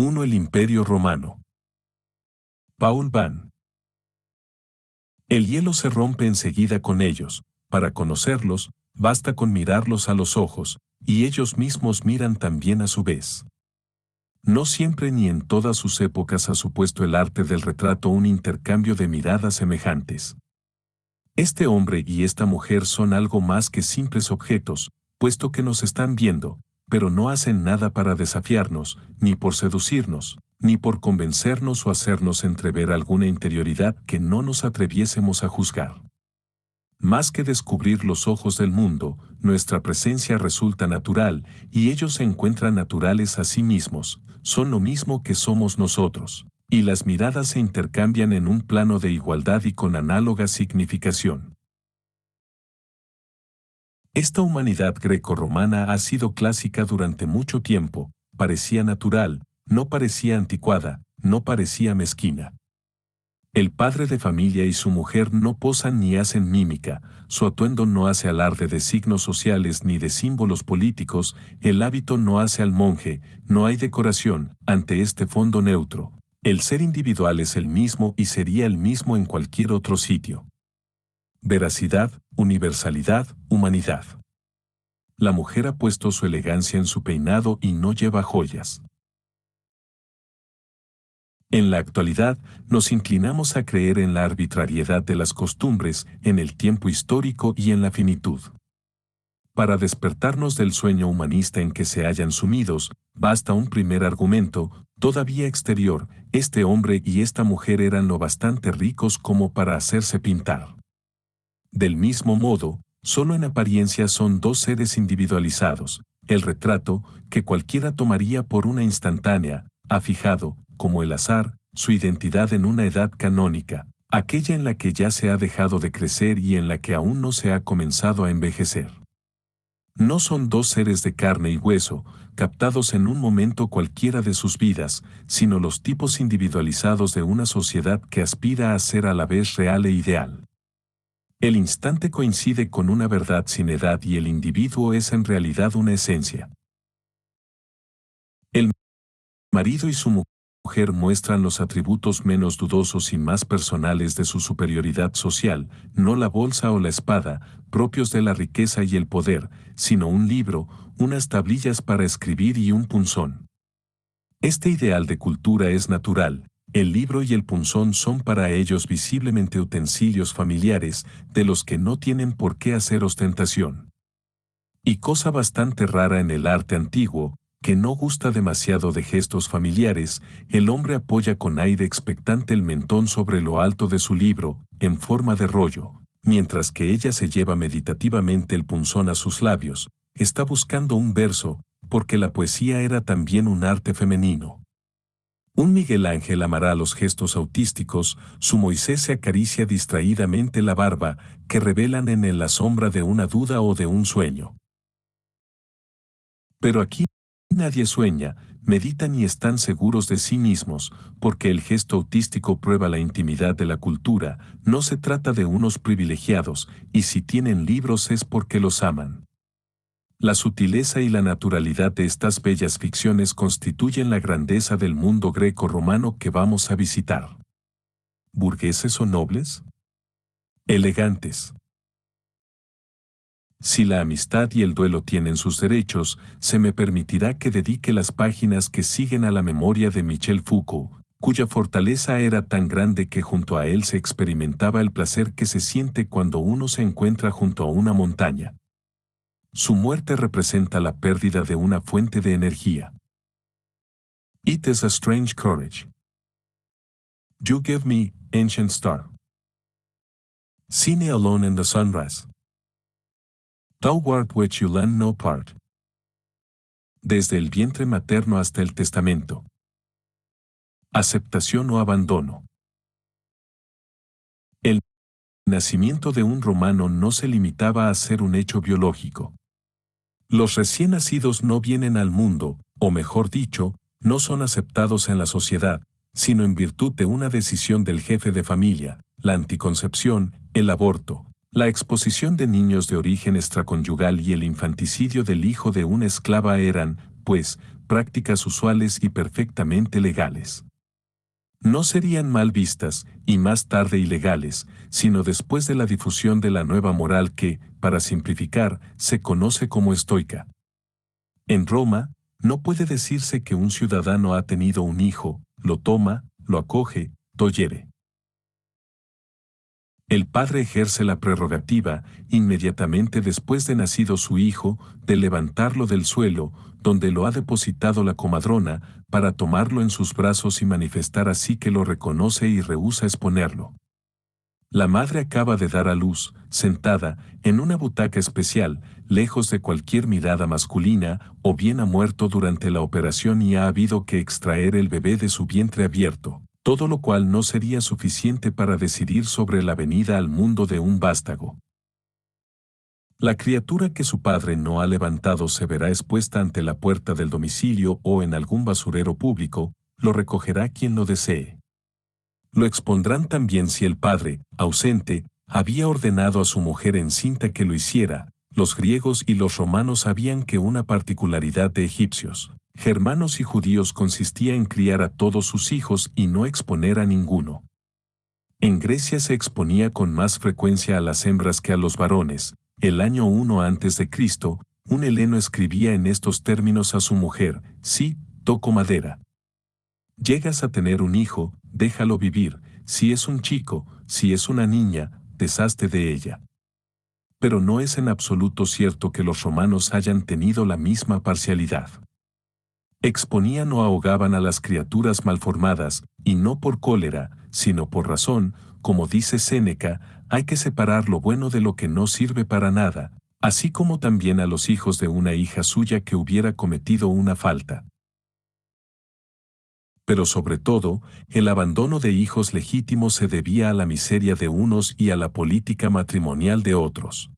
1. El Imperio Romano. Paul Van. El hielo se rompe enseguida con ellos. Para conocerlos, basta con mirarlos a los ojos, y ellos mismos miran también a su vez. No siempre ni en todas sus épocas ha supuesto el arte del retrato un intercambio de miradas semejantes. Este hombre y esta mujer son algo más que simples objetos, puesto que nos están viendo, pero no hacen nada para desafiarnos, ni por seducirnos, ni por convencernos o hacernos entrever alguna interioridad que no nos atreviésemos a juzgar. Más que descubrir los ojos del mundo, nuestra presencia resulta natural, y ellos se encuentran naturales a sí mismos, son lo mismo que somos nosotros, y las miradas se intercambian en un plano de igualdad y con análoga significación. Esta humanidad greco-romana ha sido clásica durante mucho tiempo, parecía natural, no parecía anticuada, no parecía mezquina. El padre de familia y su mujer no posan ni hacen mímica, su atuendo no hace alarde de signos sociales ni de símbolos políticos, el hábito no hace al monje, no hay decoración, ante este fondo neutro. El ser individual es el mismo y sería el mismo en cualquier otro sitio. Veracidad, universalidad, humanidad. La mujer ha puesto su elegancia en su peinado y no lleva joyas. En la actualidad, nos inclinamos a creer en la arbitrariedad de las costumbres, en el tiempo histórico y en la finitud. Para despertarnos del sueño humanista en que se hallan sumidos, basta un primer argumento, todavía exterior: este hombre y esta mujer eran lo bastante ricos como para hacerse pintar. Del mismo modo, solo en apariencia son dos seres individualizados. El retrato, que cualquiera tomaría por una instantánea, ha fijado, como el azar, su identidad en una edad canónica, aquella en la que ya se ha dejado de crecer y en la que aún no se ha comenzado a envejecer. No son dos seres de carne y hueso, captados en un momento cualquiera de sus vidas, sino los tipos individualizados de una sociedad que aspira a ser a la vez real e ideal. El instante coincide con una verdad sin edad y el individuo es en realidad una esencia. El marido y su mujer muestran los atributos menos dudosos y más personales de su superioridad social, no la bolsa o la espada, propios de la riqueza y el poder, sino un libro, unas tablillas para escribir y un punzón. Este ideal de cultura es natural. El libro y el punzón son para ellos visiblemente utensilios familiares, de los que no tienen por qué hacer ostentación. Y cosa bastante rara en el arte antiguo, que no gusta demasiado de gestos familiares, el hombre apoya con aire expectante el mentón sobre lo alto de su libro, en forma de rollo, mientras que ella se lleva meditativamente el punzón a sus labios, está buscando un verso, porque la poesía era también un arte femenino. Un Miguel Ángel amará los gestos autísticos, su Moisés se acaricia distraídamente la barba, que revelan en él la sombra de una duda o de un sueño. Pero aquí nadie sueña, meditan y están seguros de sí mismos, porque el gesto autístico prueba la intimidad de la cultura, no se trata de unos privilegiados, y si tienen libros es porque los aman. La sutileza y la naturalidad de estas bellas ficciones constituyen la grandeza del mundo greco-romano que vamos a visitar. ¿Burgueses o nobles? Elegantes. Si la amistad y el duelo tienen sus derechos, se me permitirá que dedique las páginas que siguen a la memoria de Michel Foucault, cuya fortaleza era tan grande que junto a él se experimentaba el placer que se siente cuando uno se encuentra junto a una montaña. Su muerte representa la pérdida de una fuente de energía. It is a strange courage. You give me, ancient star. Seen alone in the sunrise. Toward which you lend no part. Desde el vientre materno hasta el testamento. Aceptación o abandono. El nacimiento de un romano no se limitaba a ser un hecho biológico. Los recién nacidos no vienen al mundo, o mejor dicho, no son aceptados en la sociedad, sino en virtud de una decisión del jefe de familia, la anticoncepción, el aborto, la exposición de niños de origen extraconyugal y el infanticidio del hijo de una esclava eran, pues, prácticas usuales y perfectamente legales. No serían mal vistas, y más tarde ilegales, sino después de la difusión de la nueva moral que, para simplificar, se conoce como estoica. En Roma, no puede decirse que un ciudadano ha tenido un hijo, lo toma, lo acoge, tollere. El padre ejerce la prerrogativa, inmediatamente después de nacido su hijo, de levantarlo del suelo, donde lo ha depositado la comadrona, para tomarlo en sus brazos y manifestar así que lo reconoce y rehúsa exponerlo. La madre acaba de dar a luz, sentada, en una butaca especial, lejos de cualquier mirada masculina, o bien ha muerto durante la operación y ha habido que extraer el bebé de su vientre abierto, todo lo cual no sería suficiente para decidir sobre la venida al mundo de un vástago. La criatura que su padre no ha levantado se verá expuesta ante la puerta del domicilio o en algún basurero público, lo recogerá quien lo desee. Lo expondrán también si el padre, ausente, había ordenado a su mujer encinta que lo hiciera. Los griegos y los romanos sabían que una particularidad de egipcios, germanos y judíos consistía en criar a todos sus hijos y no exponer a ninguno. En Grecia se exponía con más frecuencia a las hembras que a los varones. El año 1 a.C., un heleno escribía en estos términos a su mujer: sí, toco madera. Llegas a tener un hijo, déjalo vivir, si es un chico, si es una niña, deshazte de ella. Pero no es en absoluto cierto que los romanos hayan tenido la misma parcialidad. Exponían o ahogaban a las criaturas malformadas, y no por cólera, sino por razón, como dice Séneca, hay que separar lo bueno de lo que no sirve para nada, así como también a los hijos de una hija suya que hubiera cometido una falta. Pero sobre todo, el abandono de hijos legítimos se debía a la miseria de unos y a la política matrimonial de otros.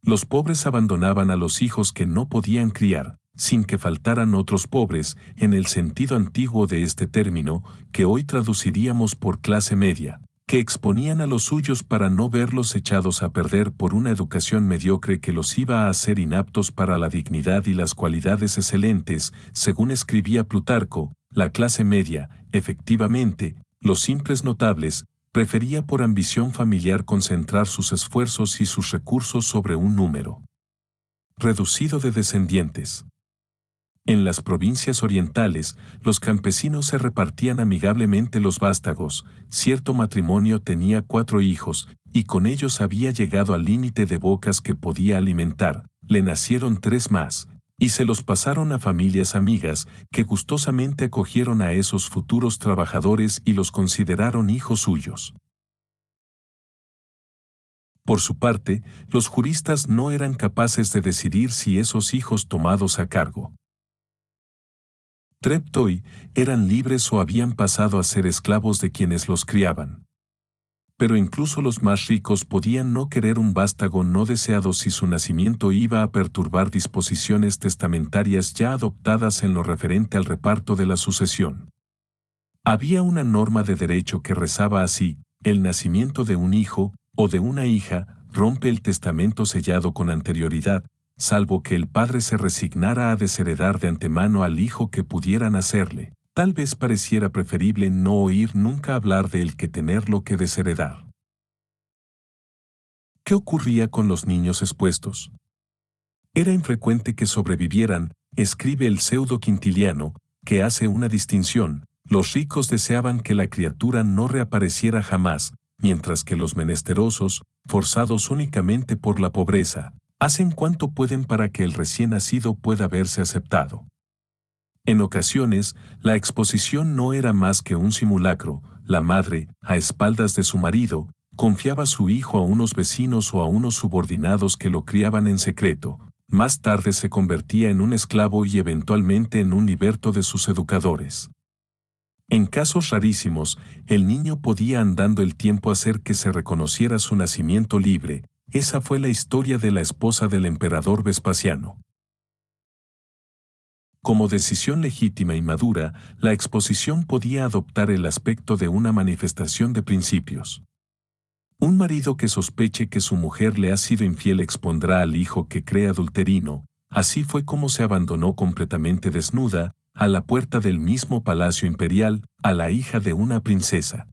Los pobres abandonaban a los hijos que no podían criar, sin que faltaran otros pobres, en el sentido antiguo de este término, que hoy traduciríamos por clase media, que exponían a los suyos para no verlos echados a perder por una educación mediocre que los iba a hacer inaptos para la dignidad y las cualidades excelentes, según escribía Plutarco. La clase media, efectivamente, los simples notables, prefería por ambición familiar concentrar sus esfuerzos y sus recursos sobre un número reducido de descendientes. En las provincias orientales, los campesinos se repartían amigablemente los vástagos. Cierto matrimonio tenía 4 hijos, y con ellos había llegado al límite de bocas que podía alimentar. Le nacieron 3 más, y se los pasaron a familias amigas, que gustosamente acogieron a esos futuros trabajadores y los consideraron hijos suyos. Por su parte, los juristas no eran capaces de decidir si esos hijos tomados a cargo Treptoi eran libres o habían pasado a ser esclavos de quienes los criaban. Pero incluso los más ricos podían no querer un vástago no deseado si su nacimiento iba a perturbar disposiciones testamentarias ya adoptadas en lo referente al reparto de la sucesión. Había una norma de derecho que rezaba así: el nacimiento de un hijo o de una hija rompe el testamento sellado con anterioridad, salvo que el padre se resignara a desheredar de antemano al hijo que pudiera nacerle. Tal vez pareciera preferible no oír nunca hablar de él que tenerlo que desheredar. ¿Qué ocurría con los niños expuestos? Era infrecuente que sobrevivieran, escribe el pseudo Quintiliano, que hace una distinción: los ricos deseaban que la criatura no reapareciera jamás, mientras que los menesterosos, forzados únicamente por la pobreza, hacen cuanto pueden para que el recién nacido pueda verse aceptado. En ocasiones, la exposición no era más que un simulacro. La madre, a espaldas de su marido, confiaba su hijo a unos vecinos o a unos subordinados que lo criaban en secreto. Más tarde se convertía en un esclavo y eventualmente en un liberto de sus educadores. En casos rarísimos, el niño podía andando el tiempo hacer que se reconociera su nacimiento libre. Esa fue la historia de la esposa del emperador Vespasiano. Como decisión legítima y madura, la exposición podía adoptar el aspecto de una manifestación de principios. Un marido que sospeche que su mujer le ha sido infiel expondrá al hijo que cree adulterino, Así fue como se abandonó completamente desnuda, a la puerta del mismo palacio imperial, a la hija de una princesa.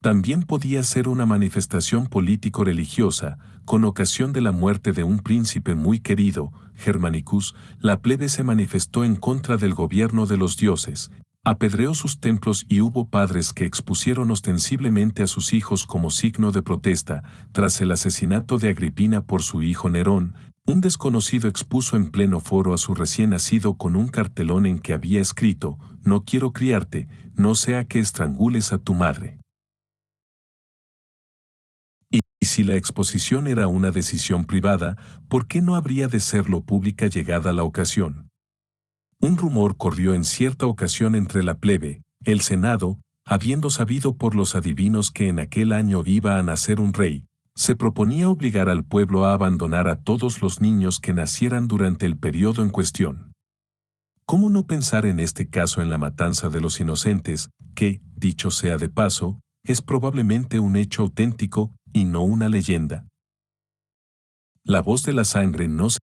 También podía ser una manifestación político-religiosa, con ocasión de la muerte de un príncipe muy querido, Germanicus, la plebe se manifestó en contra del gobierno de los dioses, apedreó sus templos y hubo padres que expusieron ostensiblemente a sus hijos como signo de protesta, tras el asesinato de Agripina por su hijo Nerón. Un desconocido expuso en pleno foro a su recién nacido con un cartelón en que había escrito: «No quiero criarte, no sea que estrangules a tu madre». Y si la exposición era una decisión privada, ¿por qué no habría de serlo pública llegada la ocasión? Un rumor corrió en cierta ocasión entre la plebe, el Senado, habiendo sabido por los adivinos que en aquel año iba a nacer un rey, se proponía obligar al pueblo a abandonar a todos los niños que nacieran durante el periodo en cuestión. ¿Cómo no pensar en este caso en la matanza de los inocentes, que, dicho sea de paso, es probablemente un hecho auténtico y no una leyenda? La voz de la sangre no se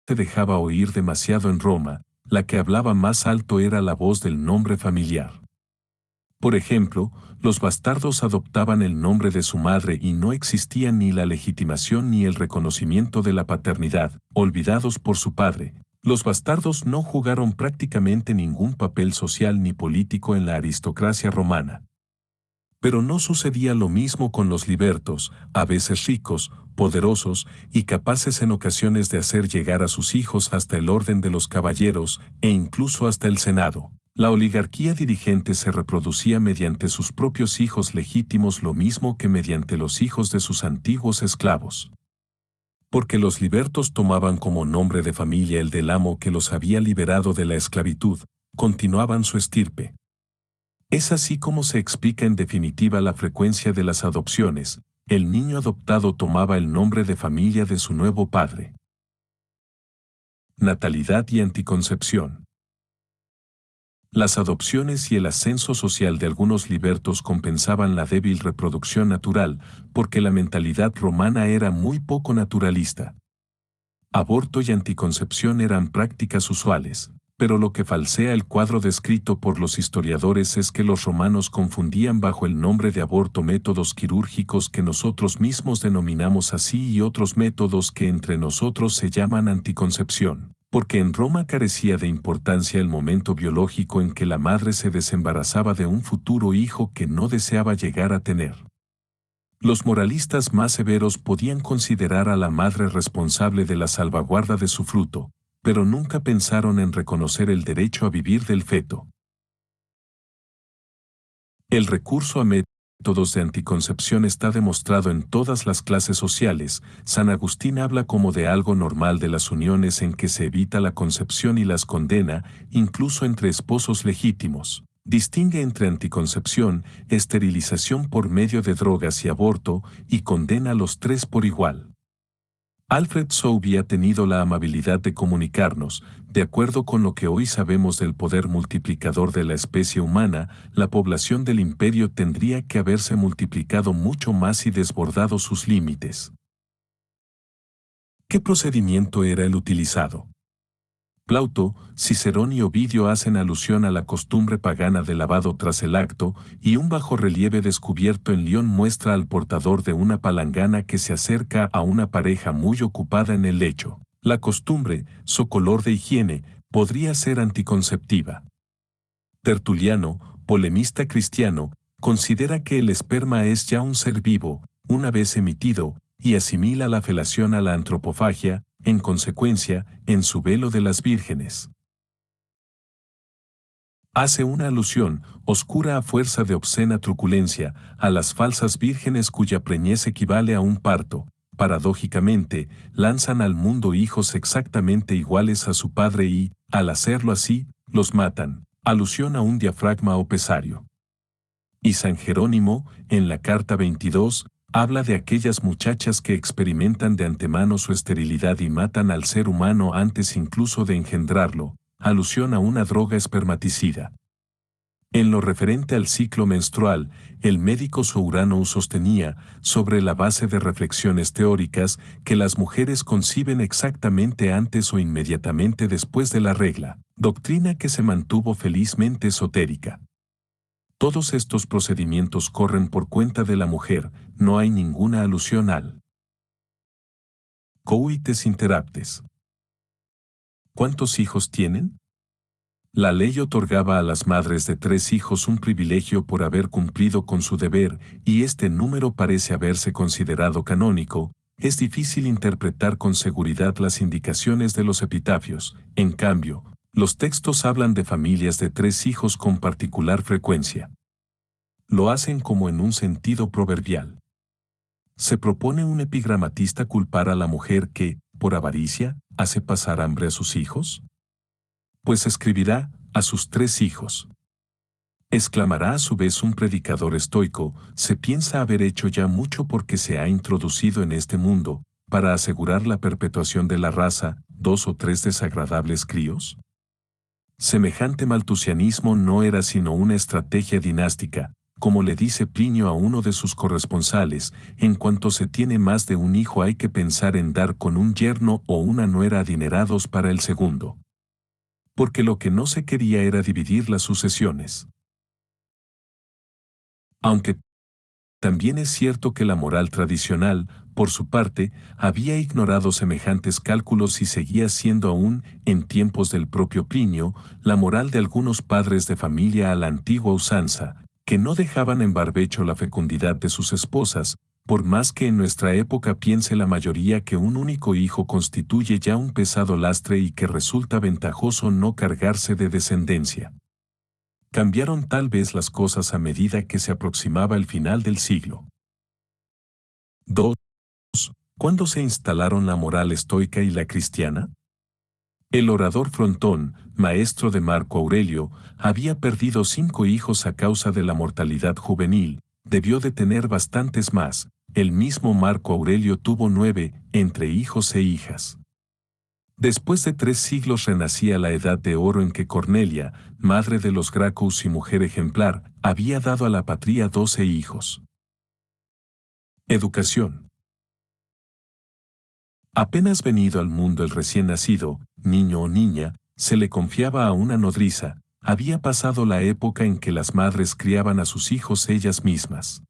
dejaba oír demasiado en Roma, la que hablaba más alto era la voz del nombre familiar. Por ejemplo, los bastardos adoptaban el nombre de su madre y no existía ni la legitimación ni el reconocimiento de la paternidad, olvidados por su padre. Los bastardos no jugaron prácticamente ningún papel social ni político en la aristocracia romana. Pero no sucedía lo mismo con los libertos, a veces ricos, poderosos y capaces en ocasiones de hacer llegar a sus hijos hasta el orden de los caballeros e incluso hasta el Senado. La oligarquía dirigente se reproducía mediante sus propios hijos legítimos lo mismo que mediante los hijos de sus antiguos esclavos. Porque los libertos tomaban como nombre de familia el del amo que los había liberado de la esclavitud, continuaban su estirpe. Es así como se explica en definitiva la frecuencia de las adopciones. El niño adoptado tomaba el nombre de familia de su nuevo padre. Natalidad y anticoncepción. Las adopciones y el ascenso social de algunos libertos compensaban la débil reproducción natural, porque la mentalidad romana era muy poco naturalista. Aborto y anticoncepción eran prácticas usuales, pero lo que falsea el cuadro descrito por los historiadores es que los romanos confundían bajo el nombre de aborto métodos quirúrgicos que nosotros mismos denominamos así y otros métodos que entre nosotros se llaman anticoncepción, porque en Roma carecía de importancia el momento biológico en que la madre se desembarazaba de un futuro hijo que no deseaba llegar a tener. Los moralistas más severos podían considerar a la madre responsable de la salvaguarda de su fruto, pero nunca pensaron en reconocer el derecho a vivir del feto. El recurso a métodos de anticoncepción está demostrado en todas las clases sociales. San Agustín habla como de algo normal de las uniones en que se evita la concepción y las condena, incluso entre esposos legítimos. Distingue entre anticoncepción, esterilización por medio de drogas y aborto, y condena a los tres por igual. Alfred Souby ha tenido la amabilidad de comunicarnos, de acuerdo con lo que hoy sabemos del poder multiplicador de la especie humana, la población del imperio tendría que haberse multiplicado mucho más y desbordado sus límites. ¿Qué procedimiento era el utilizado? Plauto, Cicerón y Ovidio hacen alusión a la costumbre pagana del lavado tras el acto, y un bajorrelieve descubierto en León muestra al portador de una palangana que se acerca a una pareja muy ocupada en el lecho. La costumbre, socolor de higiene, podría ser anticonceptiva. Tertuliano, polemista cristiano, considera que el esperma es ya un ser vivo, una vez emitido, y asimila la felación a la antropofagia, en consecuencia, en su velo de las vírgenes. Hace una alusión, oscura a fuerza de obscena truculencia, a las falsas vírgenes cuya preñez equivale a un parto. Paradójicamente, lanzan al mundo hijos exactamente iguales a su padre y, al hacerlo así, los matan. Alusión a un diafragma o pesario. Y San Jerónimo, en la carta 22, habla de aquellas muchachas que experimentan de antemano su esterilidad y matan al ser humano antes incluso de engendrarlo, alusión a una droga espermaticida. En lo referente al ciclo menstrual, el médico Sourano sostenía, sobre la base de reflexiones teóricas, que las mujeres conciben exactamente antes o inmediatamente después de la regla, doctrina que se mantuvo felizmente esotérica. Todos estos procedimientos corren por cuenta de la mujer, no hay ninguna alusión al coitus interruptus. ¿Cuántos hijos tienen? La ley otorgaba a las madres de 3 hijos un privilegio por haber cumplido con su deber, y este número parece haberse considerado canónico. Es difícil interpretar con seguridad las indicaciones de los epitafios. En cambio, los textos hablan de familias de 3 hijos con particular frecuencia. Lo hacen como en un sentido proverbial. ¿Se propone un epigramatista culpar a la mujer que, por avaricia, hace pasar hambre a sus hijos? Pues escribirá, a sus 3 hijos. Exclamará a su vez un predicador estoico, se piensa haber hecho ya mucho porque se ha introducido en este mundo, para asegurar la perpetuación de la raza, 2 o 3 desagradables críos. Semejante maltusianismo no era sino una estrategia dinástica, como le dice Plinio a uno de sus corresponsales, en cuanto se tiene más de un hijo hay que pensar en dar con un yerno o una nuera adinerados para el segundo. Porque lo que no se quería era dividir las sucesiones. Aunque también es cierto que la moral tradicional, por su parte, había ignorado semejantes cálculos y seguía siendo aún, en tiempos del propio Plinio, la moral de algunos padres de familia a la antigua usanza, que no dejaban en barbecho la fecundidad de sus esposas, por más que en nuestra época piense la mayoría que un único hijo constituye ya un pesado lastre y que resulta ventajoso no cargarse de descendencia. Cambiaron tal vez las cosas a medida que se aproximaba el final del siglo. 2. ¿Cuándo se instalaron la moral estoica y la cristiana? El orador Frontón, maestro de Marco Aurelio, había perdido 5 hijos a causa de la mortalidad juvenil, debió de tener bastantes más. El mismo Marco Aurelio tuvo 9, entre hijos e hijas. Después de 3 siglos renacía la edad de oro en que Cornelia, madre de los Gracchus y mujer ejemplar, había dado a la patria 12 hijos. Educación. Apenas venido al mundo el recién nacido, niño o niña, se le confiaba a una nodriza. Había pasado la época en que las madres criaban a sus hijos ellas mismas.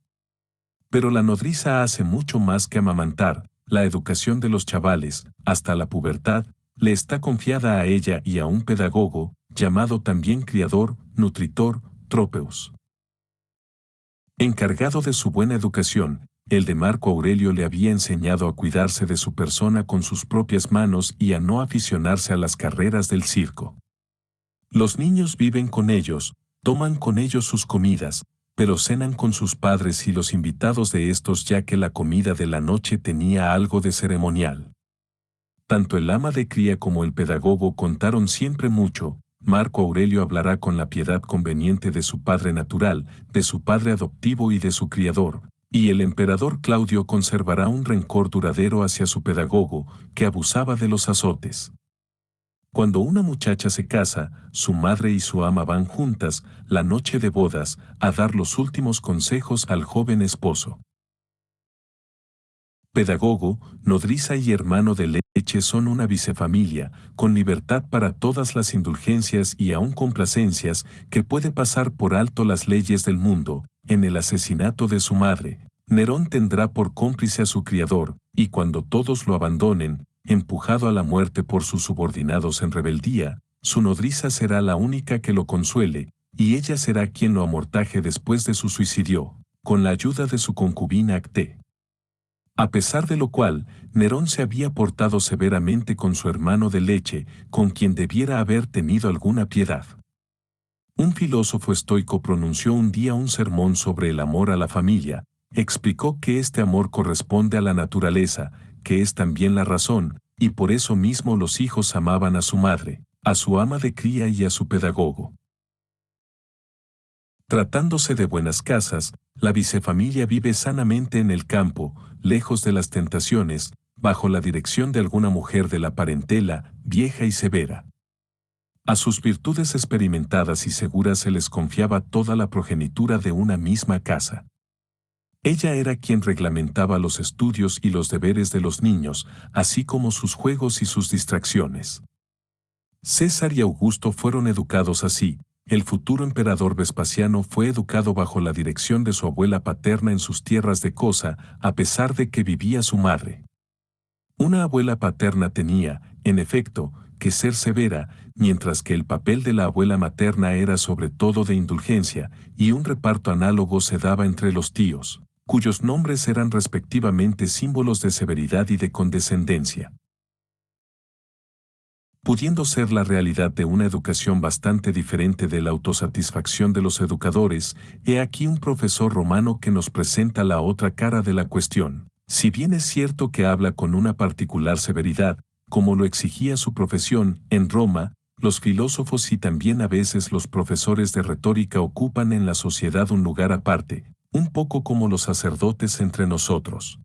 Pero la nodriza hace mucho más que amamantar. La educación de los chavales, hasta la pubertad, le está confiada a ella y a un pedagogo, llamado también criador, nutritor, tropeus. Encargado de su buena educación, el de Marco Aurelio le había enseñado a cuidarse de su persona con sus propias manos y a no aficionarse a las carreras del circo. Los niños viven con ellos, toman con ellos sus comidas, pero cenan con sus padres y los invitados de estos ya que la comida de la noche tenía algo de ceremonial. Tanto el ama de cría como el pedagogo contaron siempre mucho. Marco Aurelio hablará con la piedad conveniente de su padre natural, de su padre adoptivo y de su criador, y el emperador Claudio conservará un rencor duradero hacia su pedagogo, que abusaba de los azotes. Cuando una muchacha se casa, su madre y su ama van juntas, la noche de bodas, a dar los últimos consejos al joven esposo. Pedagogo, nodriza y hermano de leche son una bicefamilia, con libertad para todas las indulgencias y aun complacencias, que puede pasar por alto las leyes del mundo. En el asesinato de su madre, Nerón tendrá por cómplice a su criador, y cuando todos lo abandonen, empujado a la muerte por sus subordinados en rebeldía, su nodriza será la única que lo consuele, y ella será quien lo amortaje después de su suicidio, con la ayuda de su concubina Acté. A pesar de lo cual, Nerón se había portado severamente con su hermano de leche, con quien debiera haber tenido alguna piedad. Un filósofo estoico pronunció un día un sermón sobre el amor a la familia, explicó que este amor corresponde a la naturaleza, que es también la razón, y por eso mismo los hijos amaban a su madre, a su ama de cría y a su pedagogo. Tratándose de buenas casas, la bicefamilia vive sanamente en el campo, lejos de las tentaciones, bajo la dirección de alguna mujer de la parentela, vieja y severa. A sus virtudes experimentadas y seguras se les confiaba toda la progenitura de una misma casa. Ella era quien reglamentaba los estudios y los deberes de los niños, así como sus juegos y sus distracciones. César y Augusto fueron educados así. El futuro emperador Vespasiano fue educado bajo la dirección de su abuela paterna en sus tierras de Cosa, a pesar de que vivía su madre. Una abuela paterna tenía, en efecto, que ser severa, mientras que el papel de la abuela materna era sobre todo de indulgencia, y un reparto análogo se daba entre los tíos, cuyos nombres eran respectivamente símbolos de severidad y de condescendencia. Pudiendo ser la realidad de una educación bastante diferente de la autosatisfacción de los educadores, he aquí un profesor romano que nos presenta la otra cara de la cuestión. Si bien es cierto que habla con una particular severidad, como lo exigía su profesión, en Roma, los filósofos y también a veces los profesores de retórica ocupan en la sociedad un lugar aparte, un poco como los sacerdotes entre nosotros.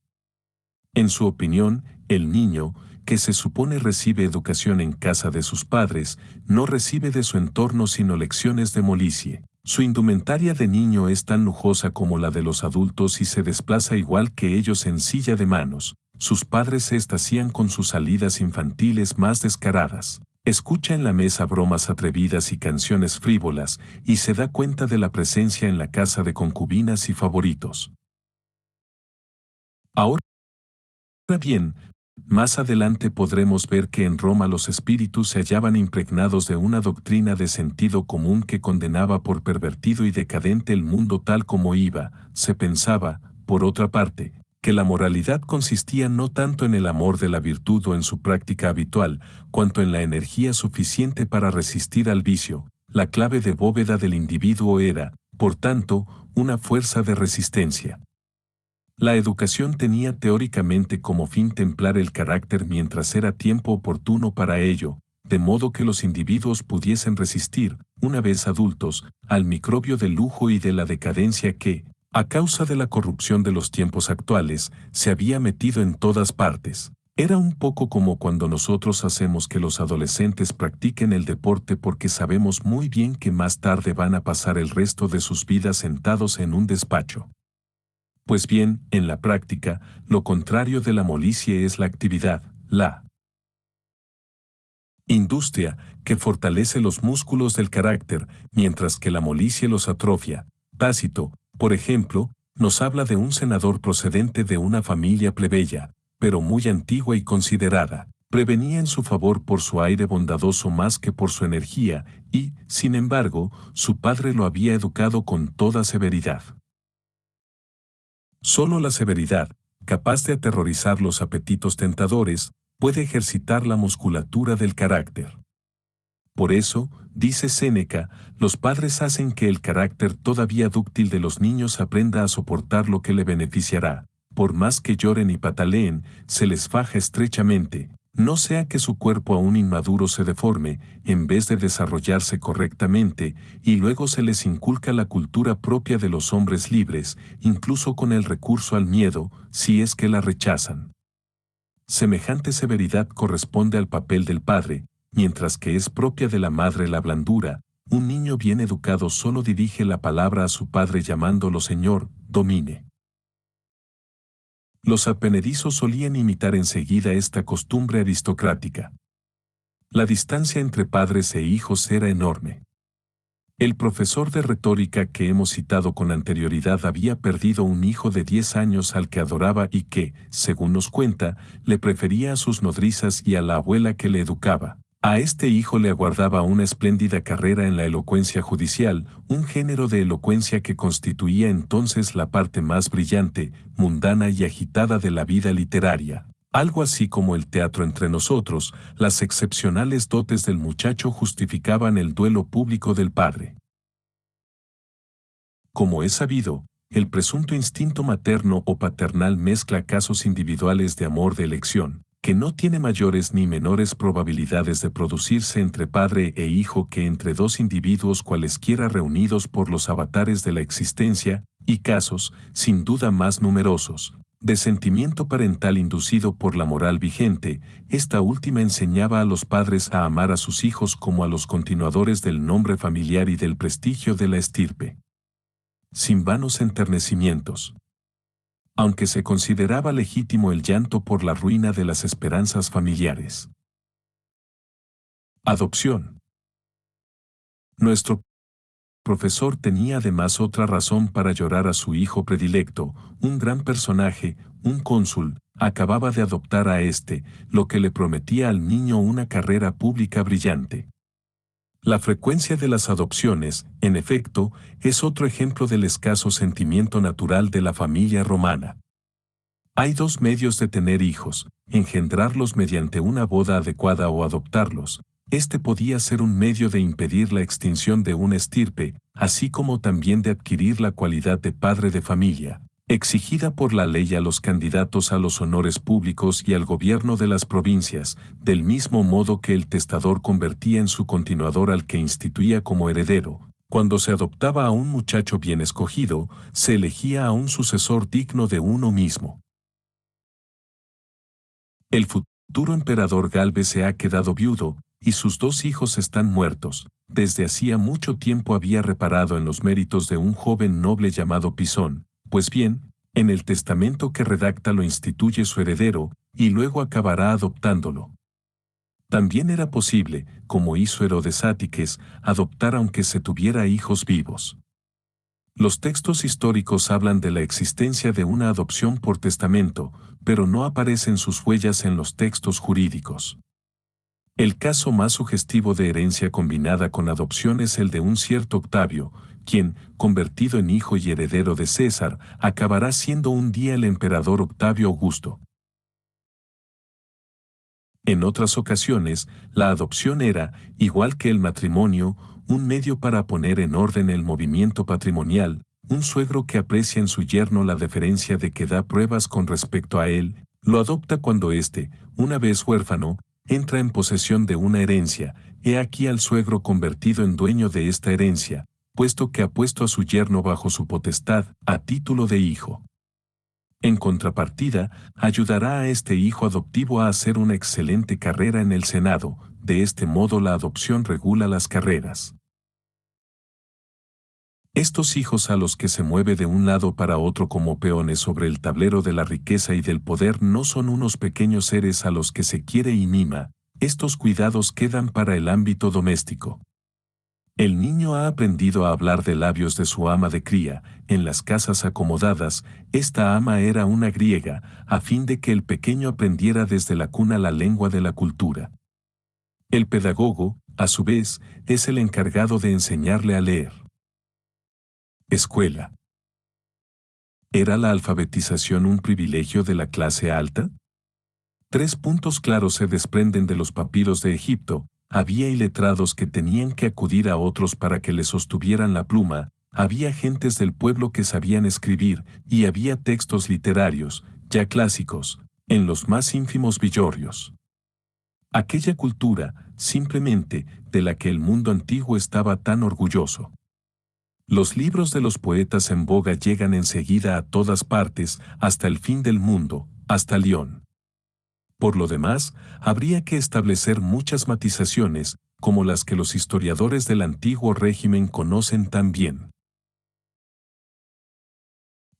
En su opinión, el niño, que se supone recibe educación en casa de sus padres, no recibe de su entorno sino lecciones de molicie. Su indumentaria de niño es tan lujosa como la de los adultos y se desplaza igual que ellos en silla de manos. Sus padres se extasían con sus salidas infantiles más descaradas. Escucha en la mesa bromas atrevidas y canciones frívolas, y se da cuenta de la presencia en la casa de concubinas y favoritos. Ahora bien, más adelante podremos ver que en Roma los espíritus se hallaban impregnados de una doctrina de sentido común que condenaba por pervertido y decadente el mundo tal como iba. Se pensaba, por otra parte, que la moralidad consistía no tanto en el amor de la virtud o en su práctica habitual, cuanto en la energía suficiente para resistir al vicio. La clave de bóveda del individuo era, por tanto, una fuerza de resistencia. La educación tenía teóricamente como fin templar el carácter mientras era tiempo oportuno para ello, de modo que los individuos pudiesen resistir, una vez adultos, al microbio del lujo y de la decadencia que, a causa de la corrupción de los tiempos actuales, se había metido en todas partes. Era un poco como cuando nosotros hacemos que los adolescentes practiquen el deporte porque sabemos muy bien que más tarde van a pasar el resto de sus vidas sentados en un despacho. Pues bien, en la práctica, lo contrario de la molicie es la actividad, la industria, que fortalece los músculos del carácter, mientras que la molicie los atrofia. Tácito, por ejemplo, nos habla de un senador procedente de una familia plebeya, pero muy antigua y considerada. Prevenía en su favor por su aire bondadoso más que por su energía, y, sin embargo, su padre lo había educado con toda severidad. Solo la severidad, capaz de aterrorizar los apetitos tentadores, puede ejercitar la musculatura del carácter. Por eso, dice Séneca, los padres hacen que el carácter todavía dúctil de los niños aprenda a soportar lo que le beneficiará. Por más que lloren y pataleen, se les faja estrechamente, no sea que su cuerpo aún inmaduro se deforme, en vez de desarrollarse correctamente, y luego se les inculca la cultura propia de los hombres libres, incluso con el recurso al miedo, si es que la rechazan. Semejante severidad corresponde al papel del padre, mientras que es propia de la madre la blandura. Un niño bien educado solo dirige la palabra a su padre llamándolo Señor, domine. Los advenedizos solían imitar enseguida esta costumbre aristocrática. La distancia entre padres e hijos era enorme. El profesor de retórica que hemos citado con anterioridad había perdido un hijo de 10 años al que adoraba y que, según nos cuenta, le prefería a sus nodrizas y a la abuela que le educaba. A este hijo le aguardaba una espléndida carrera en la elocuencia judicial, un género de elocuencia que constituía entonces la parte más brillante, mundana y agitada de la vida literaria. Algo así como el teatro entre nosotros, las excepcionales dotes del muchacho justificaban el duelo público del padre. Como es sabido, el presunto instinto materno o paternal mezcla casos individuales de amor de elección, que no tiene mayores ni menores probabilidades de producirse entre padre e hijo que entre dos individuos cualesquiera reunidos por los avatares de la existencia, y casos, sin duda más numerosos, De sentimiento parental inducido por la moral vigente, esta última enseñaba a los padres a amar a sus hijos como a los continuadores del nombre familiar y del prestigio de la estirpe. Sin vanos enternecimientos. Aunque se consideraba legítimo el llanto por la ruina de las esperanzas familiares. Adopción. Nuestro profesor tenía además otra razón para llorar a su hijo predilecto, un gran personaje, un cónsul, acababa de adoptar a este, lo que le prometía al niño una carrera pública brillante. La frecuencia de las adopciones, en efecto, es otro ejemplo del escaso sentimiento natural de la familia romana. Hay dos medios de tener hijos, engendrarlos mediante una boda adecuada o adoptarlos. Este podía ser un medio de impedir la extinción de una estirpe, así como también de adquirir la cualidad de padre de familia, exigida por la ley a los candidatos a los honores públicos y al gobierno de las provincias, del mismo modo que el testador convertía en su continuador al que instituía como heredero. Cuando se adoptaba a un muchacho bien escogido, se elegía a un sucesor digno de uno mismo. El futuro emperador Galbe se ha quedado viudo, y sus dos hijos están muertos. Desde hacía mucho tiempo había reparado en los méritos de un joven noble llamado Pisón, pues bien, en el testamento que redacta lo instituye su heredero, y luego acabará adoptándolo. También era posible, como hizo Herodes Átiques, adoptar aunque se tuviera hijos vivos. Los textos históricos hablan de la existencia de una adopción por testamento, pero no aparecen sus huellas en los textos jurídicos. El caso más sugestivo de herencia combinada con adopción es el de un cierto Octavio, quien, convertido en hijo y heredero de César, acabará siendo un día el emperador Octavio Augusto. En otras ocasiones, la adopción era, igual que el matrimonio, un medio para poner en orden el movimiento patrimonial. Un suegro que aprecia en su yerno la deferencia de que da pruebas con respecto a él, lo adopta cuando éste, una vez huérfano, entra en posesión de una herencia. He aquí al suegro convertido en dueño de esta herencia, puesto que ha puesto a su yerno bajo su potestad, a título de hijo. En contrapartida, ayudará a este hijo adoptivo a hacer una excelente carrera en el Senado. De este modo la adopción regula las carreras. Estos hijos a los que se mueve de un lado para otro como peones sobre el tablero de la riqueza y del poder no son unos pequeños seres a los que se quiere y mima. Estos cuidados quedan para el ámbito doméstico. El niño ha aprendido a hablar de labios de su ama de cría. En las casas acomodadas, esta ama era una griega, a fin de que el pequeño aprendiera desde la cuna la lengua de la cultura. El pedagogo, a su vez, es el encargado de enseñarle a leer. Escuela. ¿Era la alfabetización un privilegio de la clase alta? 3 puntos claros se desprenden de los papiros de Egipto. Había iletrados que tenían que acudir a otros para que les sostuvieran la pluma, había gentes del pueblo que sabían escribir, y había textos literarios, ya clásicos, en los más ínfimos villorrios. Aquella cultura, simplemente, de la que el mundo antiguo estaba tan orgulloso. Los libros de los poetas en boga llegan enseguida a todas partes, hasta el fin del mundo, hasta León. Por lo demás, habría que establecer muchas matizaciones, como las que los historiadores del antiguo régimen conocen tan bien.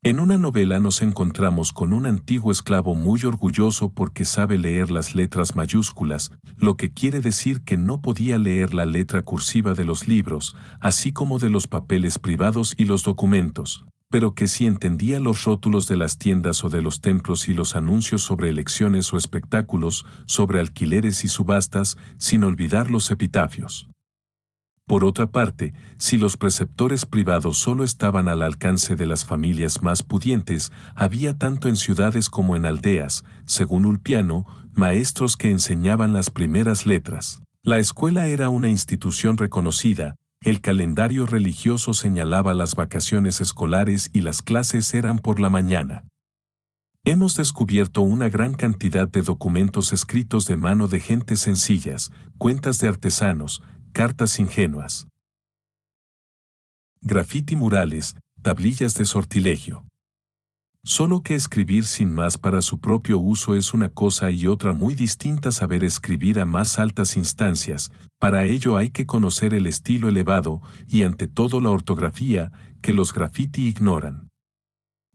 En una novela nos encontramos con un antiguo esclavo muy orgulloso porque sabe leer las letras mayúsculas, lo que quiere decir que no podía leer la letra cursiva de los libros, así como de los papeles privados y los documentos, pero que sí entendía los rótulos de las tiendas o de los templos y los anuncios sobre elecciones o espectáculos, sobre alquileres y subastas, sin olvidar los epitafios. Por otra parte, si los preceptores privados solo estaban al alcance de las familias más pudientes, había tanto en ciudades como en aldeas, según Ulpiano, maestros que enseñaban las primeras letras. La escuela era una institución reconocida, el calendario religioso señalaba las vacaciones escolares y las clases eran por la mañana. Hemos descubierto una gran cantidad de documentos escritos de mano de gentes sencillas, cuentas de artesanos, cartas ingenuas, grafiti murales, tablillas de sortilegio. Solo que escribir sin más para su propio uso es una cosa y otra muy distinta. Saber escribir a más altas instancias, para ello hay que conocer el estilo elevado y ante todo la ortografía, que los graffiti ignoran.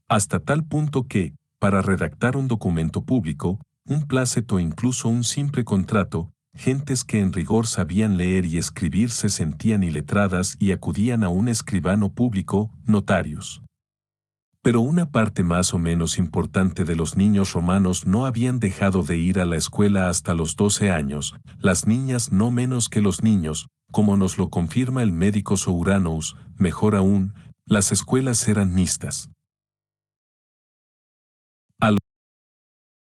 Hasta tal punto que, para redactar un documento público, un plácet o incluso un simple contrato, gentes que en rigor sabían leer y escribir se sentían iletradas y acudían a un escribano público, notarios. Pero una parte más o menos importante de los niños romanos no habían dejado de ir a la escuela hasta los 12 años, las niñas no menos que los niños, como nos lo confirma el médico Souranos. Mejor aún, las escuelas eran mixtas. A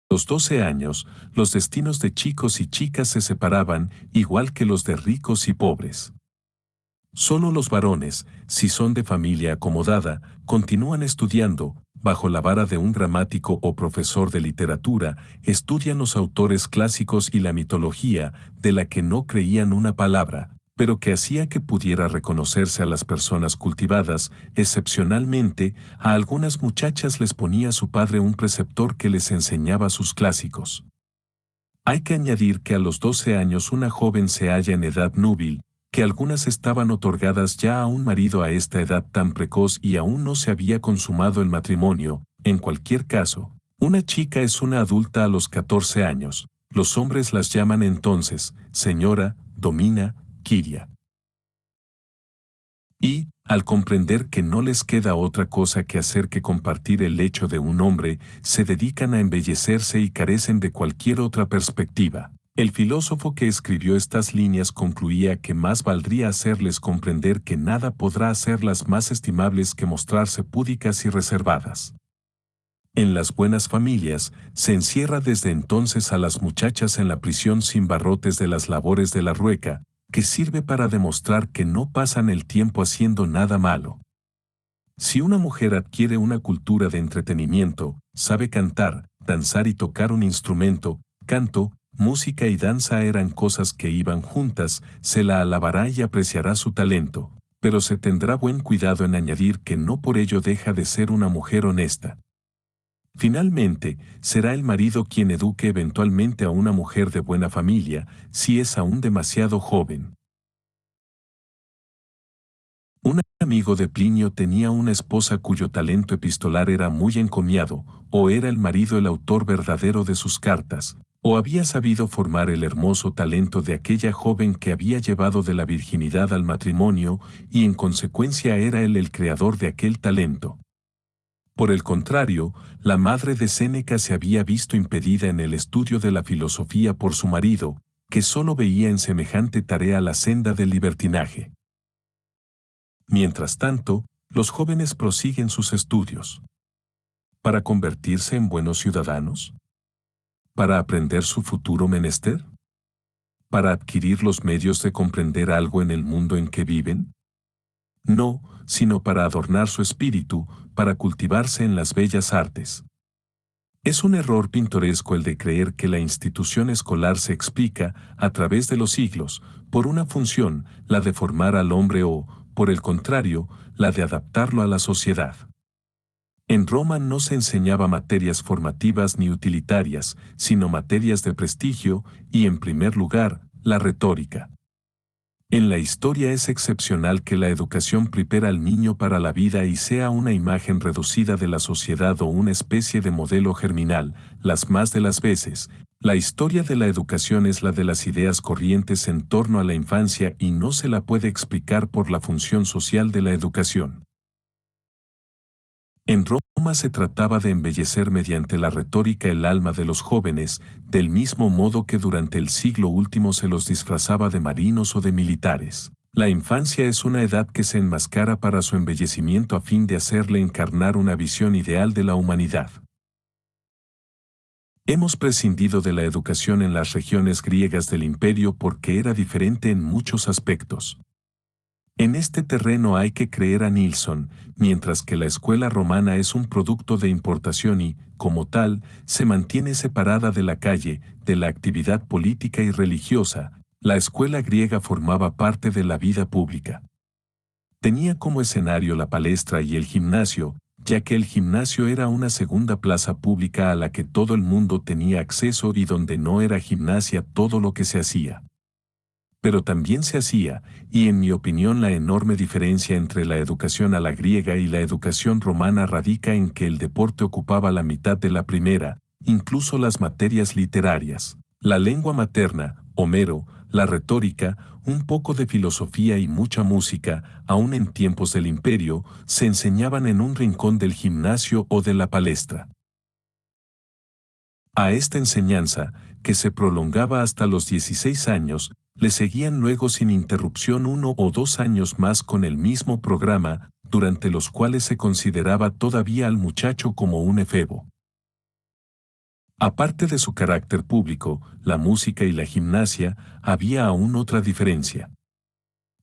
los 12 años, los destinos de chicos y chicas se separaban, igual que los de ricos y pobres. Solo los varones, si son de familia acomodada, continúan estudiando, bajo la vara de un gramático o profesor de literatura, estudian los autores clásicos y la mitología, de la que no creían una palabra, pero que hacía que pudiera reconocerse a las personas cultivadas. Excepcionalmente, a algunas muchachas les ponía su padre un preceptor que les enseñaba sus clásicos. Hay que añadir que a los 12 años una joven se halla en edad núbil, que algunas estaban otorgadas ya a un marido a esta edad tan precoz y aún no se había consumado el matrimonio. En cualquier caso, una chica es una adulta a los 14 años. Los hombres las llaman entonces señora, domina, Kiria. Y, al comprender que no les queda otra cosa que hacer que compartir el lecho de un hombre, se dedican a embellecerse y carecen de cualquier otra perspectiva. El filósofo que escribió estas líneas concluía que más valdría hacerles comprender que nada podrá hacerlas más estimables que mostrarse púdicas y reservadas. En las buenas familias, se encierra desde entonces a las muchachas en la prisión sin barrotes de las labores de la rueca, que sirve para demostrar que no pasan el tiempo haciendo nada malo. Si una mujer adquiere una cultura de entretenimiento, sabe cantar, danzar y tocar un instrumento, canto, música y danza eran cosas que iban juntas, se la alabará y apreciará su talento, pero se tendrá buen cuidado en añadir que no por ello deja de ser una mujer honesta. Finalmente, será el marido quien eduque eventualmente a una mujer de buena familia, si es aún demasiado joven. Un amigo de Plinio tenía una esposa cuyo talento epistolar era muy encomiado, o era el marido el autor verdadero de sus cartas, o había sabido formar el hermoso talento de aquella joven que había llevado de la virginidad al matrimonio, y en consecuencia era él el creador de aquel talento. Por el contrario, la madre de Séneca se había visto impedida en el estudio de la filosofía por su marido, que solo veía en semejante tarea la senda del libertinaje. Mientras tanto, los jóvenes prosiguen sus estudios. ¿Para convertirse en buenos ciudadanos? ¿Para aprender su futuro menester? ¿Para adquirir los medios de comprender algo en el mundo en que viven? No, sino para adornar su espíritu, para cultivarse en las bellas artes. Es un error pintoresco el de creer que la institución escolar se explica, a través de los siglos, por una función, la de formar al hombre o, por el contrario, la de adaptarlo a la sociedad. En Roma no se enseñaba materias formativas ni utilitarias, sino materias de prestigio y, en primer lugar, la retórica. En la historia es excepcional que la educación prepara al niño para la vida y sea una imagen reducida de la sociedad o una especie de modelo germinal. Las más de las veces, la historia de la educación es la de las ideas corrientes en torno a la infancia y no se la puede explicar por la función social de la educación. En Roma se trataba de embellecer mediante la retórica el alma de los jóvenes, del mismo modo que durante el siglo último se los disfrazaba de marinos o de militares. La infancia es una edad que se enmascara para su embellecimiento a fin de hacerle encarnar una visión ideal de la humanidad. Hemos prescindido de la educación en las regiones griegas del imperio porque era diferente en muchos aspectos. En este terreno hay que creer a Nilsson, mientras que la escuela romana es un producto de importación y, como tal, se mantiene separada de la calle, de la actividad política y religiosa, la escuela griega formaba parte de la vida pública. Tenía como escenario la palestra y el gimnasio, ya que el gimnasio era una segunda plaza pública a la que todo el mundo tenía acceso y donde no era gimnasia todo lo que se hacía. Pero también se hacía, y en mi opinión la enorme diferencia entre la educación a la griega y la educación romana radica en que el deporte ocupaba la mitad de la primera, incluso las materias literarias, la lengua materna, Homero, la retórica, un poco de filosofía y mucha música, aún en tiempos del imperio, se enseñaban en un rincón del gimnasio o de la palestra. A esta enseñanza, que se prolongaba hasta los 16 años, le seguían luego sin interrupción 1 o 2 años más con el mismo programa, durante los cuales se consideraba todavía al muchacho como un efebo. Aparte de su carácter público, la música y la gimnasia, había aún otra diferencia.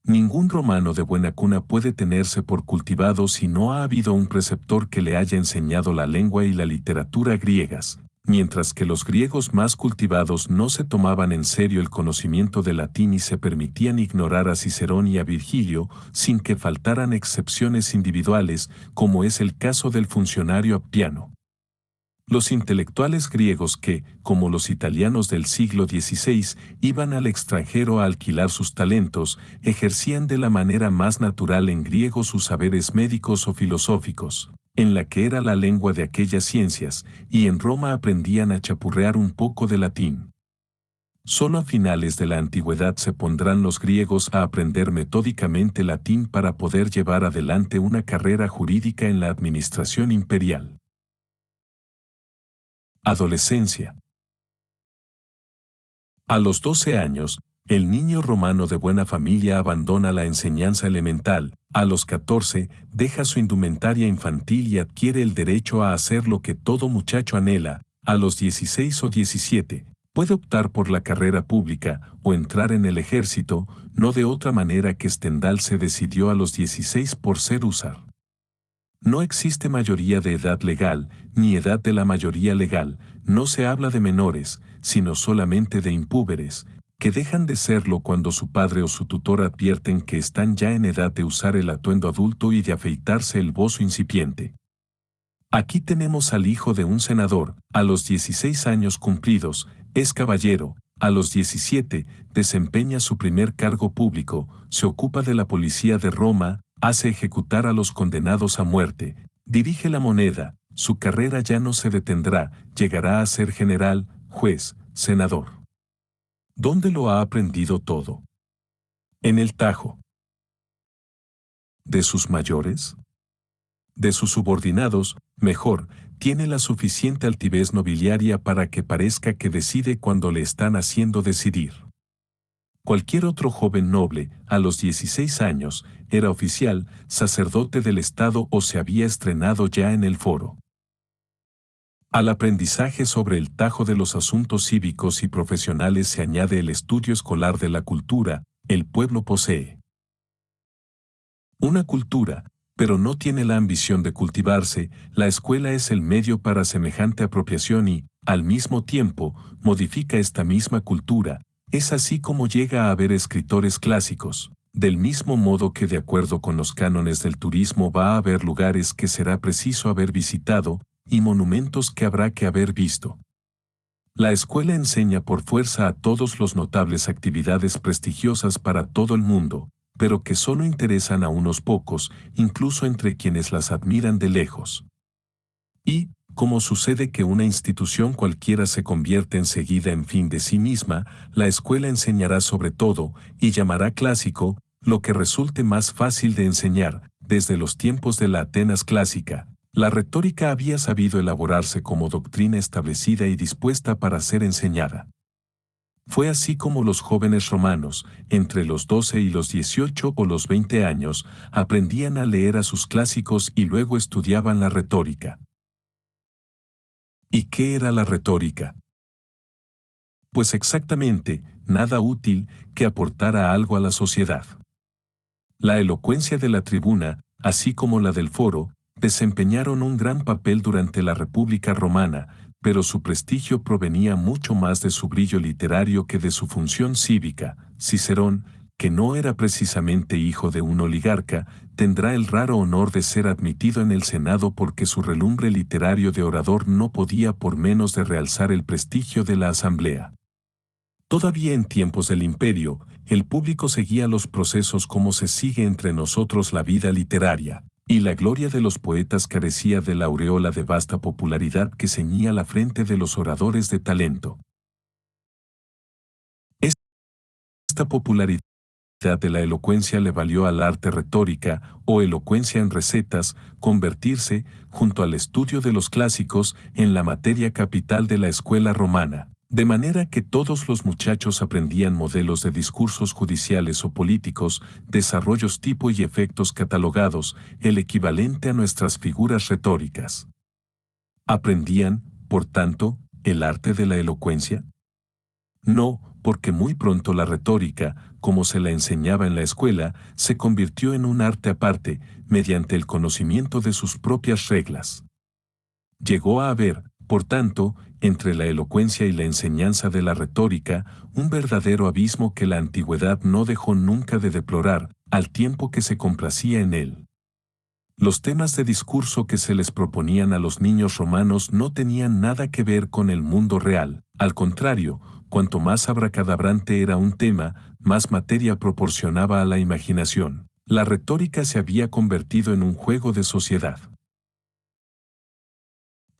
Ningún romano de buena cuna puede tenerse por cultivado si no ha habido un preceptor que le haya enseñado la lengua y la literatura griegas, mientras que los griegos más cultivados no se tomaban en serio el conocimiento del latín y se permitían ignorar a Cicerón y a Virgilio sin que faltaran excepciones individuales, como es el caso del funcionario Appiano. Los intelectuales griegos que, como los italianos del siglo XVI, iban al extranjero a alquilar sus talentos, ejercían de la manera más natural en griego sus saberes médicos o filosóficos, en la que era la lengua de aquellas ciencias, y en Roma aprendían a chapurrear un poco de latín. Solo a finales de la antigüedad se pondrán los griegos a aprender metódicamente latín para poder llevar adelante una carrera jurídica en la administración imperial. Adolescencia. A los 12 años, el niño romano de buena familia abandona la enseñanza elemental, a los 14, deja su indumentaria infantil y adquiere el derecho a hacer lo que todo muchacho anhela, a los 16 o 17, puede optar por la carrera pública o entrar en el ejército, no de otra manera que Stendhal se decidió a los 16 por ser húsar. No existe mayoría de edad legal, ni edad de la mayoría legal, no se habla de menores, sino solamente de impúberes, que dejan de serlo cuando su padre o su tutor advierten que están ya en edad de usar el atuendo adulto y de afeitarse el bozo incipiente. Aquí tenemos al hijo de un senador, a los 16 años cumplidos, es caballero, a los 17, desempeña su primer cargo público, se ocupa de la policía de Roma, hace ejecutar a los condenados a muerte, dirige la moneda, su carrera ya no se detendrá, llegará a ser general, juez, senador. ¿Dónde lo ha aprendido todo? En el Tajo. ¿De sus mayores? De sus subordinados, mejor, tiene la suficiente altivez nobiliaria para que parezca que decide cuando le están haciendo decidir. Cualquier otro joven noble, a los 16 años, era oficial, sacerdote del Estado o se había estrenado ya en el foro. Al aprendizaje sobre el tajo de los asuntos cívicos y profesionales se añade el estudio escolar de la cultura, el pueblo posee una cultura, pero no tiene la ambición de cultivarse, la escuela es el medio para semejante apropiación y, al mismo tiempo, modifica esta misma cultura. Es así como llega a haber escritores clásicos, del mismo modo que de acuerdo con los cánones del turismo va a haber lugares que será preciso haber visitado, y monumentos que habrá que haber visto. La escuela enseña por fuerza a todos los notables actividades prestigiosas para todo el mundo, pero que solo interesan a unos pocos, incluso entre quienes las admiran de lejos. Y, como sucede que una institución cualquiera se convierte enseguida en fin de sí misma, la escuela enseñará sobre todo, y llamará clásico, lo que resulte más fácil de enseñar. Desde los tiempos de la Atenas clásica, la retórica había sabido elaborarse como doctrina establecida y dispuesta para ser enseñada. Fue así como los jóvenes romanos, entre los 12 y los 18 o los 20 años, aprendían a leer a sus clásicos y luego estudiaban la retórica. ¿Y qué era la retórica? Pues exactamente, nada útil que aportara algo a la sociedad. La elocuencia de la tribuna, así como la del foro, desempeñaron un gran papel durante la República Romana, pero su prestigio provenía mucho más de su brillo literario que de su función cívica. Cicerón, que no era precisamente hijo de un oligarca, tendrá el raro honor de ser admitido en el Senado porque su relumbre literario de orador no podía por menos de realzar el prestigio de la Asamblea. Todavía en tiempos del Imperio, el público seguía los procesos como se sigue entre nosotros la vida literaria, y la gloria de los poetas carecía de la aureola de vasta popularidad que ceñía la frente de los oradores de talento. Esta popularidad de la elocuencia le valió al arte retórica, o elocuencia en recetas, convertirse, junto al estudio de los clásicos, en la materia capital de la escuela romana. De manera que todos los muchachos aprendían modelos de discursos judiciales o políticos, desarrollos tipo y efectos catalogados, el equivalente a nuestras figuras retóricas. ¿Aprendían, por tanto, el arte de la elocuencia? No, porque muy pronto la retórica, como se la enseñaba en la escuela, se convirtió en un arte aparte, mediante el conocimiento de sus propias reglas. Llegó a haber, por tanto, entre la elocuencia y la enseñanza de la retórica, un verdadero abismo que la antigüedad no dejó nunca de deplorar, al tiempo que se complacía en él. Los temas de discurso que se les proponían a los niños romanos no tenían nada que ver con el mundo real, al contrario, cuanto más abracadabrante era un tema, más materia proporcionaba a la imaginación. La retórica se había convertido en un juego de sociedad.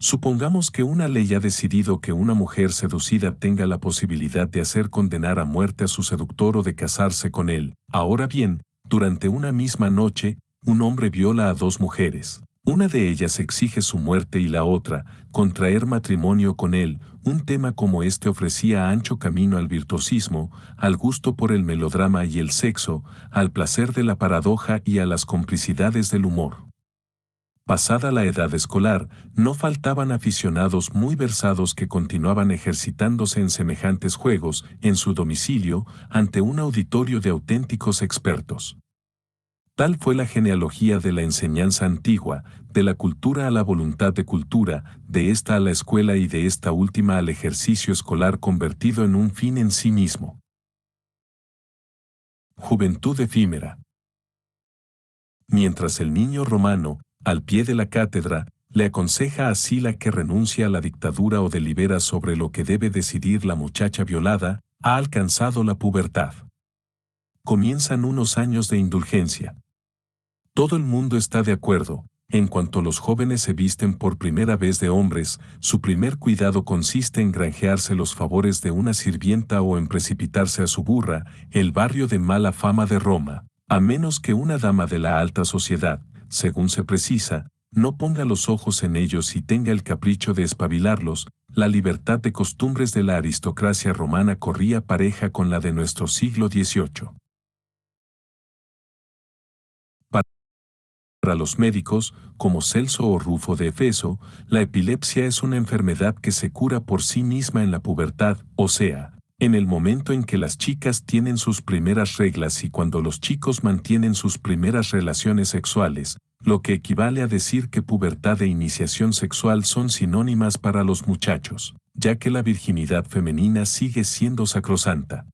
Supongamos que una ley ha decidido que una mujer seducida tenga la posibilidad de hacer condenar a muerte a su seductor o de casarse con él. Ahora bien, durante una misma noche, un hombre viola a dos mujeres. Una de ellas exige su muerte y la otra, contraer matrimonio con él. Un tema como este ofrecía ancho camino al virtuosismo, al gusto por el melodrama y el sexo, al placer de la paradoja y a las complicidades del humor. Pasada la edad escolar, no faltaban aficionados muy versados que continuaban ejercitándose en semejantes juegos, en su domicilio, ante un auditorio de auténticos expertos. Tal fue la genealogía de la enseñanza antigua, de la cultura a la voluntad de cultura, de esta a la escuela y de esta última al ejercicio escolar convertido en un fin en sí mismo. Juventud efímera. Mientras el niño romano, al pie de la cátedra, le aconseja a Sila que renuncie a la dictadura o delibera sobre lo que debe decidir la muchacha violada, ha alcanzado la pubertad. Comienzan unos años de indulgencia. Todo el mundo está de acuerdo. En cuanto los jóvenes se visten por primera vez de hombres, su primer cuidado consiste en granjearse los favores de una sirvienta o en precipitarse a su burra, el barrio de mala fama de Roma, a menos que una dama de la alta sociedad, según se precisa, no ponga los ojos en ellos y tenga el capricho de espabilarlos. La libertad de costumbres de la aristocracia romana corría pareja con la de nuestro siglo XVIII. Para los médicos, como Celso o Rufo de Efeso, la epilepsia es una enfermedad que se cura por sí misma en la pubertad, o sea, en el momento en que las chicas tienen sus primeras reglas y cuando los chicos mantienen sus primeras relaciones sexuales, lo que equivale a decir que pubertad e iniciación sexual son sinónimas para los muchachos, ya que la virginidad femenina sigue siendo sacrosanta.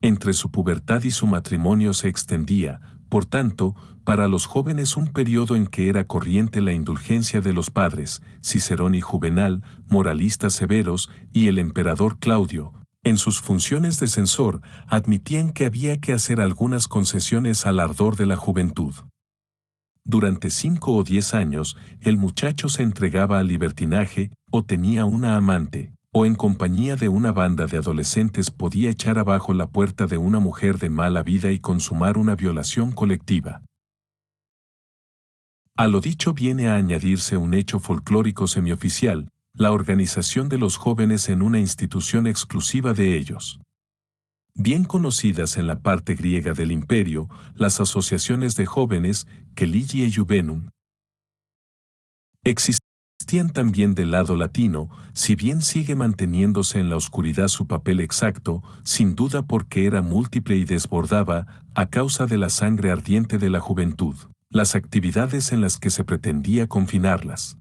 Entre su pubertad y su matrimonio se extendía, por tanto, para los jóvenes un periodo en que era corriente la indulgencia de los padres, Cicerón y Juvenal, moralistas severos, y el emperador Claudio, en sus funciones de censor, admitían que había que hacer algunas concesiones al ardor de la juventud. Durante 5 o 10 años, el muchacho se entregaba al libertinaje, o tenía una amante, o en compañía de una banda de adolescentes podía echar abajo la puerta de una mujer de mala vida y consumar una violación colectiva. A lo dicho viene a añadirse un hecho folclórico semioficial, la organización de los jóvenes en una institución exclusiva de ellos. Bien conocidas en la parte griega del imperio, las asociaciones de jóvenes, Collegia Juvenum, existían también del lado latino, si bien sigue manteniéndose en la oscuridad su papel exacto, sin duda porque era múltiple y desbordaba, a causa de la sangre ardiente de la juventud, las actividades en las que se pretendía confinarlas.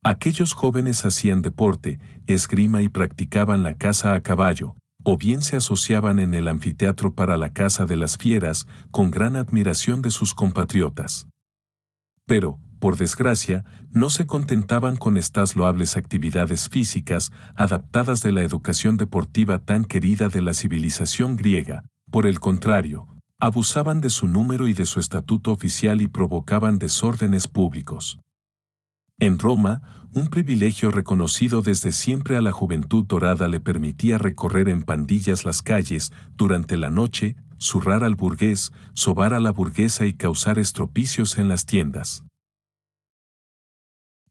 Aquellos jóvenes hacían deporte, esgrima y practicaban la caza a caballo, o bien se asociaban en el anfiteatro para la caza de las fieras, con gran admiración de sus compatriotas. Pero, por desgracia, no se contentaban con estas loables actividades físicas, adaptadas de la educación deportiva tan querida de la civilización griega. Por el contrario, abusaban de su número y de su estatuto oficial y provocaban desórdenes públicos. En Roma, un privilegio reconocido desde siempre a la juventud dorada le permitía recorrer en pandillas las calles durante la noche, zurrar al burgués, sobar a la burguesa y causar estropicios en las tiendas.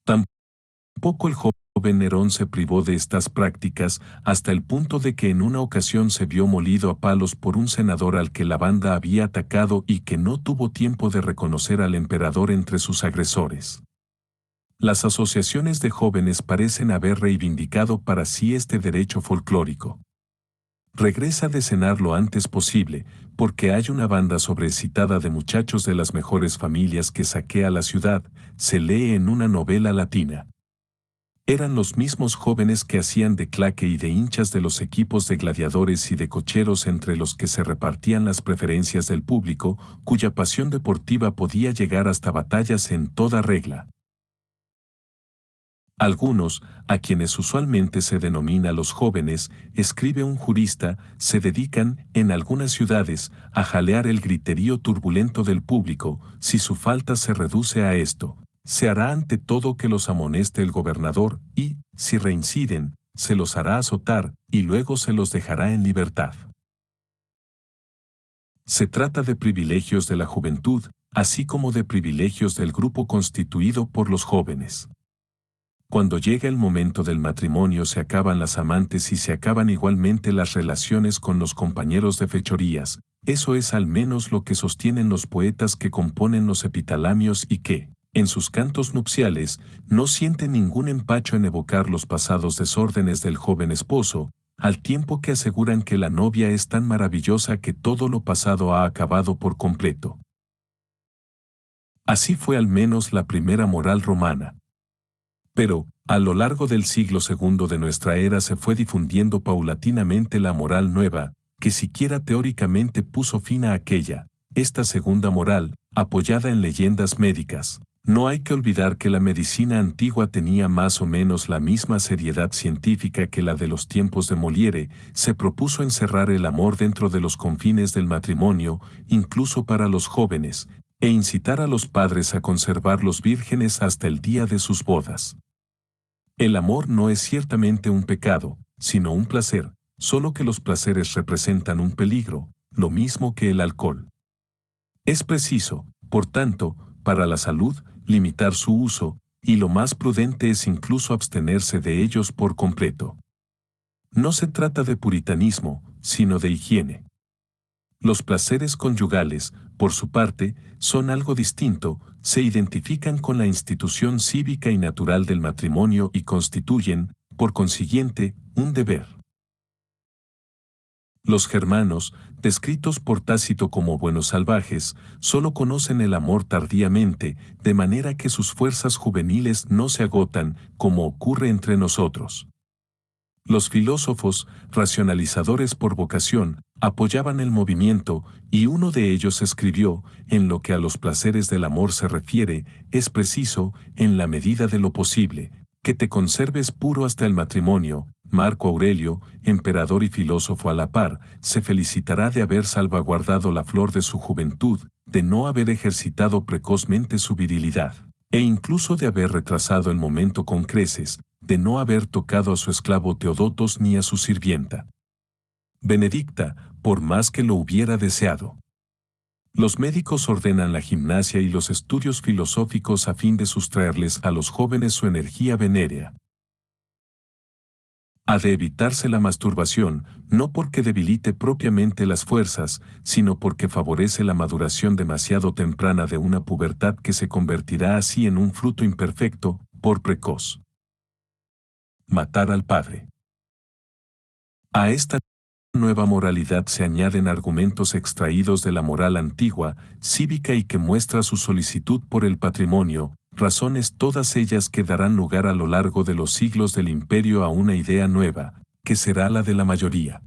Tampoco el joven Nerón se privó de estas prácticas hasta el punto de que en una ocasión se vio molido a palos por un senador al que la banda había atacado y que no tuvo tiempo de reconocer al emperador entre sus agresores. Las asociaciones de jóvenes parecen haber reivindicado para sí este derecho folclórico. Regresa de cenar lo antes posible, porque hay una banda sobreexcitada de muchachos de las mejores familias que saquea la ciudad, se lee en una novela latina. Eran los mismos jóvenes que hacían de claque y de hinchas de los equipos de gladiadores y de cocheros entre los que se repartían las preferencias del público, cuya pasión deportiva podía llegar hasta batallas en toda regla. Algunos, a quienes usualmente se denomina los jóvenes, escribe un jurista, se dedican, en algunas ciudades, a jalear el griterío turbulento del público. Si su falta se reduce a esto, se hará ante todo que los amoneste el gobernador y, si reinciden, se los hará azotar y luego se los dejará en libertad. Se trata de privilegios de la juventud, así como de privilegios del grupo constituido por los jóvenes. Cuando llega el momento del matrimonio se acaban las amantes y se acaban igualmente las relaciones con los compañeros de fechorías. Eso es al menos lo que sostienen los poetas que componen los epitalamios y que, en sus cantos nupciales, no sienten ningún empacho en evocar los pasados desórdenes del joven esposo, al tiempo que aseguran que la novia es tan maravillosa que todo lo pasado ha acabado por completo. Así fue al menos la primera moral romana. Pero, a lo largo del siglo II de nuestra era se fue difundiendo paulatinamente la moral nueva, que siquiera teóricamente puso fin a aquella. Esta segunda moral, apoyada en leyendas médicas. No hay que olvidar que la medicina antigua tenía más o menos la misma seriedad científica que la de los tiempos de Molière, se propuso encerrar el amor dentro de los confines del matrimonio, incluso para los jóvenes, e incitar a los padres a conservarlos vírgenes hasta el día de sus bodas. El amor no es ciertamente un pecado, sino un placer, solo que los placeres representan un peligro, lo mismo que el alcohol. Es preciso, por tanto, para la salud, limitar su uso, y lo más prudente es incluso abstenerse de ellos por completo. No se trata de puritanismo, sino de higiene. Los placeres conyugales, por su parte, son algo distinto, se identifican con la institución cívica y natural del matrimonio y constituyen, por consiguiente, un deber. Los germanos, descritos por Tácito como buenos salvajes, solo conocen el amor tardíamente, de manera que sus fuerzas juveniles no se agotan, como ocurre entre nosotros. Los filósofos, racionalizadores por vocación, apoyaban el movimiento, y uno de ellos escribió, en lo que a los placeres del amor se refiere, es preciso, en la medida de lo posible, que te conserves puro hasta el matrimonio. Marco Aurelio, emperador y filósofo a la par, se felicitará de haber salvaguardado la flor de su juventud, de no haber ejercitado precozmente su virilidad, e incluso de haber retrasado el momento con creces, de no haber tocado a su esclavo Teodotos ni a su sirvienta Benedicta, por más que lo hubiera deseado. Los médicos ordenan la gimnasia y los estudios filosóficos a fin de sustraerles a los jóvenes su energía venérea. Ha de evitarse la masturbación, no porque debilite propiamente las fuerzas, sino porque favorece la maduración demasiado temprana de una pubertad que se convertirá así en un fruto imperfecto, por precoz. Matar al padre. A esta nueva moralidad se añaden argumentos extraídos de la moral antigua, cívica y que muestra su solicitud por el patrimonio, razones todas ellas que darán lugar a lo largo de los siglos del imperio a una idea nueva, que será la de la mayoría.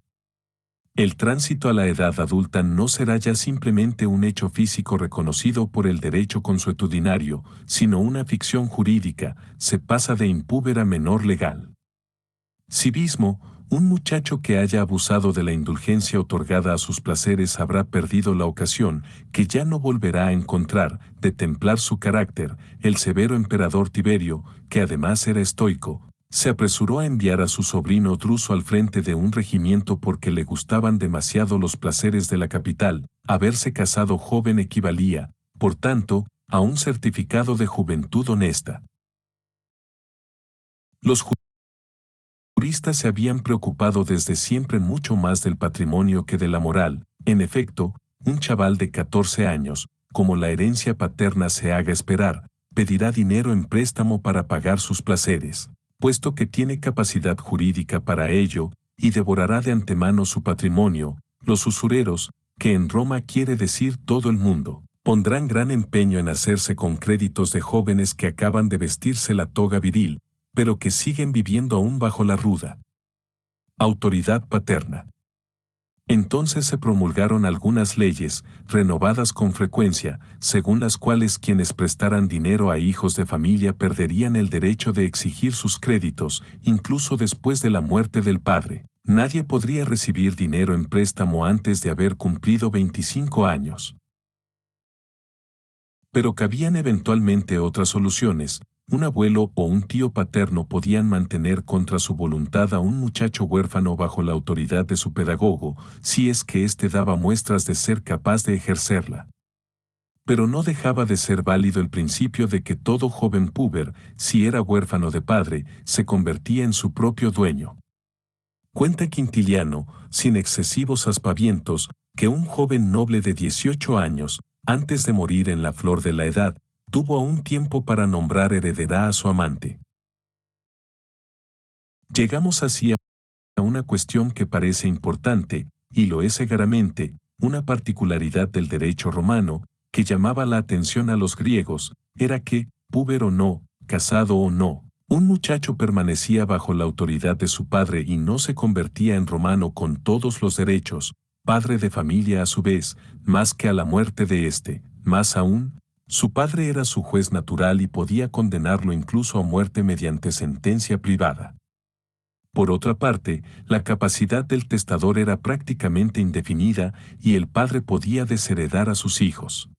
El tránsito a la edad adulta no será ya simplemente un hecho físico reconocido por el derecho consuetudinario, sino una ficción jurídica, se pasa de impúber a menor legal. Civismo, un muchacho que haya abusado de la indulgencia otorgada a sus placeres habrá perdido la ocasión, que ya no volverá a encontrar, de templar su carácter. El severo emperador Tiberio, que además era estoico, se apresuró a enviar a su sobrino Druso al frente de un regimiento porque le gustaban demasiado los placeres de la capital. Haberse casado joven equivalía, por tanto, a un certificado de juventud honesta. Los juristas se habían preocupado desde siempre mucho más del patrimonio que de la moral. En efecto, un chaval de 14 años, como la herencia paterna se haga esperar, pedirá dinero en préstamo para pagar sus placeres, puesto que tiene capacidad jurídica para ello, y devorará de antemano su patrimonio. Los usureros, que en Roma quiere decir todo el mundo, pondrán gran empeño en hacerse con créditos de jóvenes que acaban de vestirse la toga viril, pero que siguen viviendo aún bajo la ruda autoridad paterna. Entonces se promulgaron algunas leyes, renovadas con frecuencia, según las cuales quienes prestaran dinero a hijos de familia perderían el derecho de exigir sus créditos, incluso después de la muerte del padre. Nadie podría recibir dinero en préstamo antes de haber cumplido 25 años. Pero cabían eventualmente otras soluciones. Un abuelo o un tío paterno podían mantener contra su voluntad a un muchacho huérfano bajo la autoridad de su pedagogo, si es que éste daba muestras de ser capaz de ejercerla. Pero no dejaba de ser válido el principio de que todo joven púber, si era huérfano de padre, se convertía en su propio dueño. Cuenta Quintiliano, sin excesivos aspavientos, que un joven noble de 18 años, antes de morir en la flor de la edad, tuvo aún tiempo para nombrar heredera a su amante. Llegamos así a una cuestión que parece importante, y lo es segaramente, una particularidad del derecho romano, que llamaba la atención a los griegos, era que, púber o no, casado o no, un muchacho permanecía bajo la autoridad de su padre y no se convertía en romano con todos los derechos, padre de familia a su vez, más que a la muerte de éste. Más aún, su padre era su juez natural y podía condenarlo incluso a muerte mediante sentencia privada. Por otra parte, la capacidad del testador era prácticamente indefinida y el padre podía desheredar a sus hijos.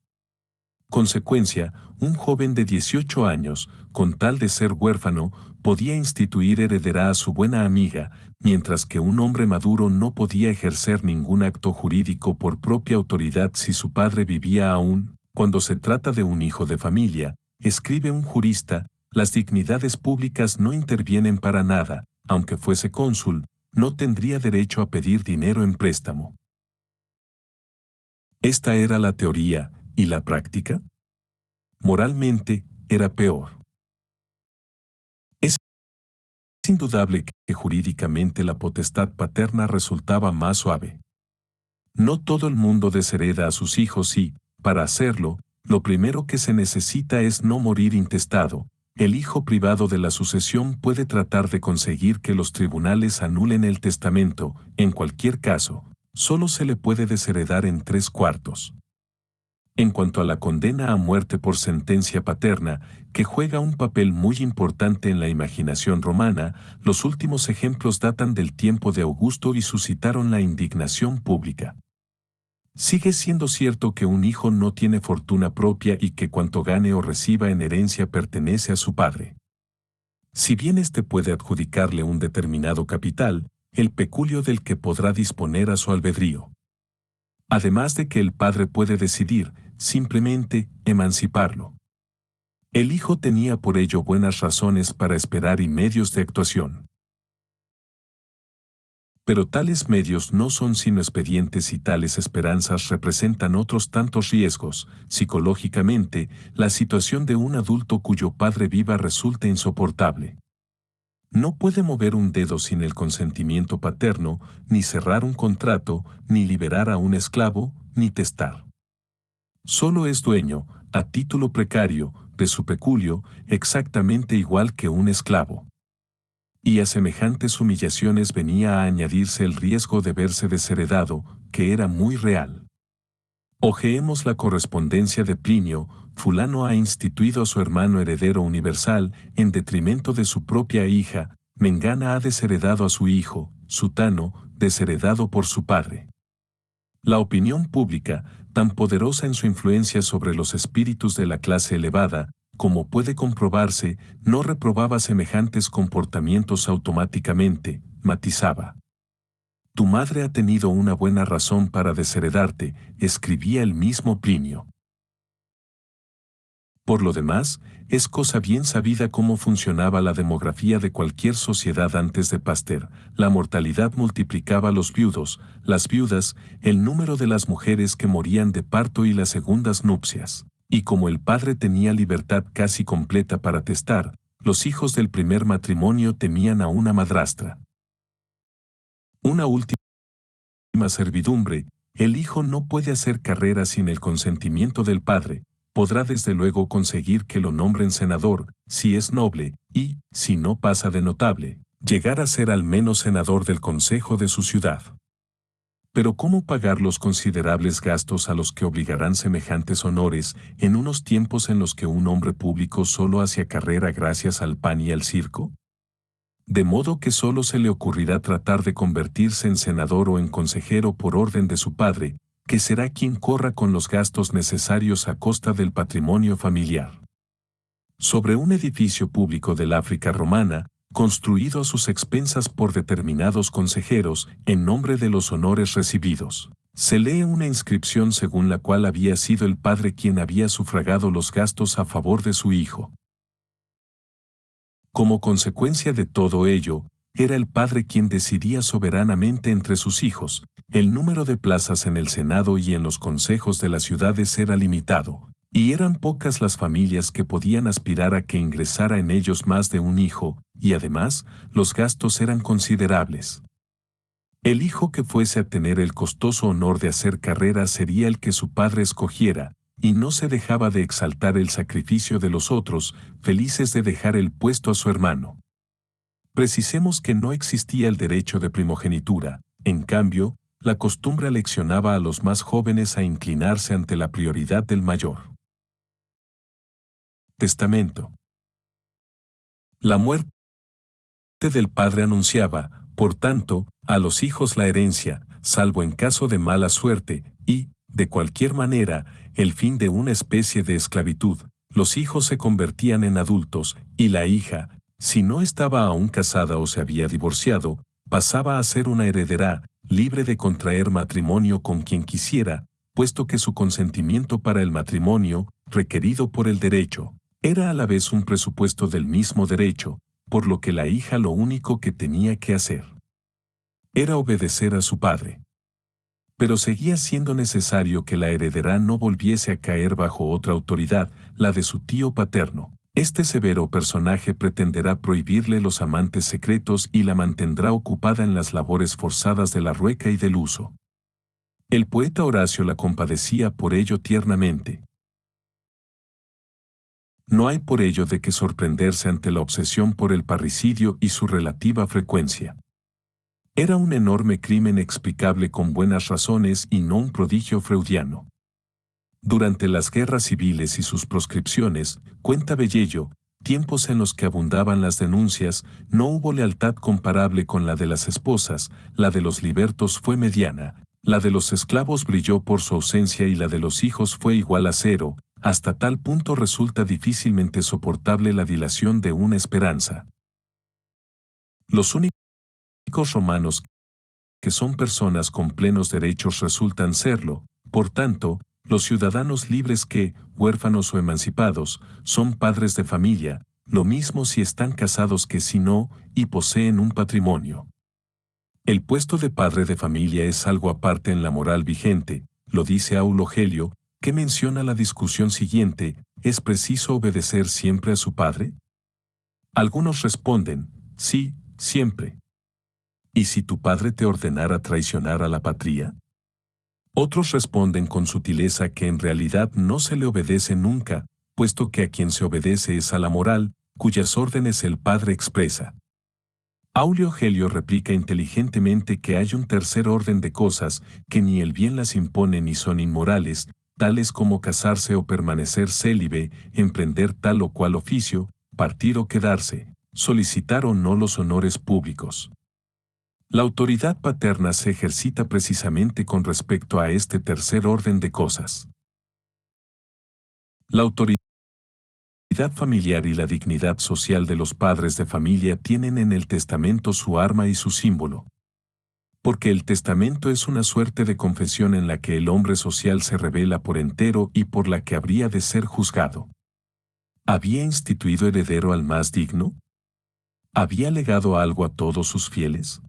Consecuencia, un joven de 18 años, con tal de ser huérfano, podía instituir heredera a su buena amiga, mientras que un hombre maduro no podía ejercer ningún acto jurídico por propia autoridad si su padre vivía aún. Cuando se trata de un hijo de familia, escribe un jurista, las dignidades públicas no intervienen para nada, aunque fuese cónsul, no tendría derecho a pedir dinero en préstamo. Esta era la teoría, ¿y la práctica? Moralmente, era peor. Es indudable que jurídicamente la potestad paterna resultaba más suave. No todo el mundo deshereda a sus hijos y, para hacerlo, lo primero que se necesita es no morir intestado. El hijo privado de la sucesión puede tratar de conseguir que los tribunales anulen el testamento. En cualquier caso, solo se le puede desheredar en 3/4. En cuanto a la condena a muerte por sentencia paterna, que juega un papel muy importante en la imaginación romana, los últimos ejemplos datan del tiempo de Augusto y suscitaron la indignación pública. Sigue siendo cierto que un hijo no tiene fortuna propia y que cuanto gane o reciba en herencia pertenece a su padre. Si bien éste puede adjudicarle un determinado capital, el peculio del que podrá disponer a su albedrío. Además de que el padre puede decidir, simplemente, emanciparlo. El hijo tenía por ello buenas razones para esperar y medios de actuación. Pero tales medios no son sino expedientes y tales esperanzas representan otros tantos riesgos. Psicológicamente, la situación de un adulto cuyo padre viva resulta insoportable. No puede mover un dedo sin el consentimiento paterno, ni cerrar un contrato, ni liberar a un esclavo, ni testar. Solo es dueño, a título precario, de su peculio, exactamente igual que un esclavo. Y a semejantes humillaciones venía a añadirse el riesgo de verse desheredado, que era muy real. Ojeemos la correspondencia de Plinio. Fulano ha instituido a su hermano heredero universal en detrimento de su propia hija. Mengana ha desheredado a su hijo, Sutano, desheredado por su padre. La opinión pública, tan poderosa en su influencia sobre los espíritus de la clase elevada, como puede comprobarse, no reprobaba semejantes comportamientos automáticamente, matizaba. Tu madre ha tenido una buena razón para desheredarte, escribía el mismo Plinio. Por lo demás, es cosa bien sabida cómo funcionaba la demografía de cualquier sociedad antes de Pasteur. La mortalidad multiplicaba los viudos, las viudas, el número de las mujeres que morían de parto y las segundas nupcias. Y como el padre tenía libertad casi completa para testar, los hijos del primer matrimonio temían a una madrastra. Una última servidumbre, el hijo no puede hacer carrera sin el consentimiento del padre. Podrá desde luego conseguir que lo nombren senador, si es noble, y, si no pasa de notable, llegar a ser al menos senador del consejo de su ciudad. Pero ¿cómo pagar los considerables gastos a los que obligarán semejantes honores en unos tiempos en los que un hombre público solo hacía carrera gracias al pan y al circo? De modo que solo se le ocurrirá tratar de convertirse en senador o en consejero por orden de su padre, que será quien corra con los gastos necesarios a costa del patrimonio familiar. Sobre un edificio público del África romana, construido a sus expensas por determinados consejeros, en nombre de los honores recibidos, se lee una inscripción según la cual había sido el padre quien había sufragado los gastos a favor de su hijo. Como consecuencia de todo ello, era el padre quien decidía soberanamente entre sus hijos. El número de plazas en el Senado y en los consejos de las ciudades era limitado, y eran pocas las familias que podían aspirar a que ingresara en ellos más de un hijo, y además, los gastos eran considerables. El hijo que fuese a tener el costoso honor de hacer carrera sería el que su padre escogiera, y no se dejaba de exaltar el sacrificio de los otros, felices de dejar el puesto a su hermano. Precisemos que no existía el derecho de primogenitura, en cambio, la costumbre aleccionaba a los más jóvenes a inclinarse ante la prioridad del mayor. Testamento. La muerte del padre anunciaba, por tanto, a los hijos la herencia, salvo en caso de mala suerte, y, de cualquier manera, el fin de una especie de esclavitud. Los hijos se convertían en adultos, y la hija, si no estaba aún casada o se había divorciado, pasaba a ser una heredera, libre de contraer matrimonio con quien quisiera, puesto que su consentimiento para el matrimonio, requerido por el derecho, era a la vez un presupuesto del mismo derecho, por lo que la hija lo único que tenía que hacer era obedecer a su padre. Pero seguía siendo necesario que la heredera no volviese a caer bajo otra autoridad, la de su tío paterno. Este severo personaje pretenderá prohibirle los amantes secretos y la mantendrá ocupada en las labores forzadas de la rueca y del uso. El poeta Horacio la compadecía por ello tiernamente. No hay por ello de qué sorprenderse ante la obsesión por el parricidio y su relativa frecuencia. Era un enorme crimen explicable con buenas razones y no un prodigio freudiano. Durante las guerras civiles y sus proscripciones, cuenta Bellello, tiempos en los que abundaban las denuncias, no hubo lealtad comparable con la de las esposas, la de los libertos fue mediana, la de los esclavos brilló por su ausencia y la de los hijos fue igual a cero, hasta tal punto resulta difícilmente soportable la dilación de una esperanza. Los únicos romanos que son personas con plenos derechos resultan serlo, por tanto, los ciudadanos libres que, huérfanos o emancipados, son padres de familia, lo mismo si están casados que si no, y poseen un patrimonio. El puesto de padre de familia es algo aparte en la moral vigente, lo dice Aulo Gelio, que menciona la discusión siguiente: ¿es preciso obedecer siempre a su padre? Algunos responden, sí, siempre. ¿Y si tu padre te ordenara traicionar a la patria? Otros responden con sutileza que en realidad no se le obedece nunca, puesto que a quien se obedece es a la moral, cuyas órdenes el padre expresa. Aulio Gelio replica inteligentemente que hay un tercer orden de cosas que ni el bien las impone ni son inmorales, tales como casarse o permanecer célibe, emprender tal o cual oficio, partir o quedarse, solicitar o no los honores públicos. La autoridad paterna se ejercita precisamente con respecto a este tercer orden de cosas. La autoridad familiar y la dignidad social de los padres de familia tienen en el testamento su arma y su símbolo. Porque el testamento es una suerte de confesión en la que el hombre social se revela por entero y por la que habría de ser juzgado. ¿Había instituido heredero al más digno? ¿Había legado algo a todos sus fieles?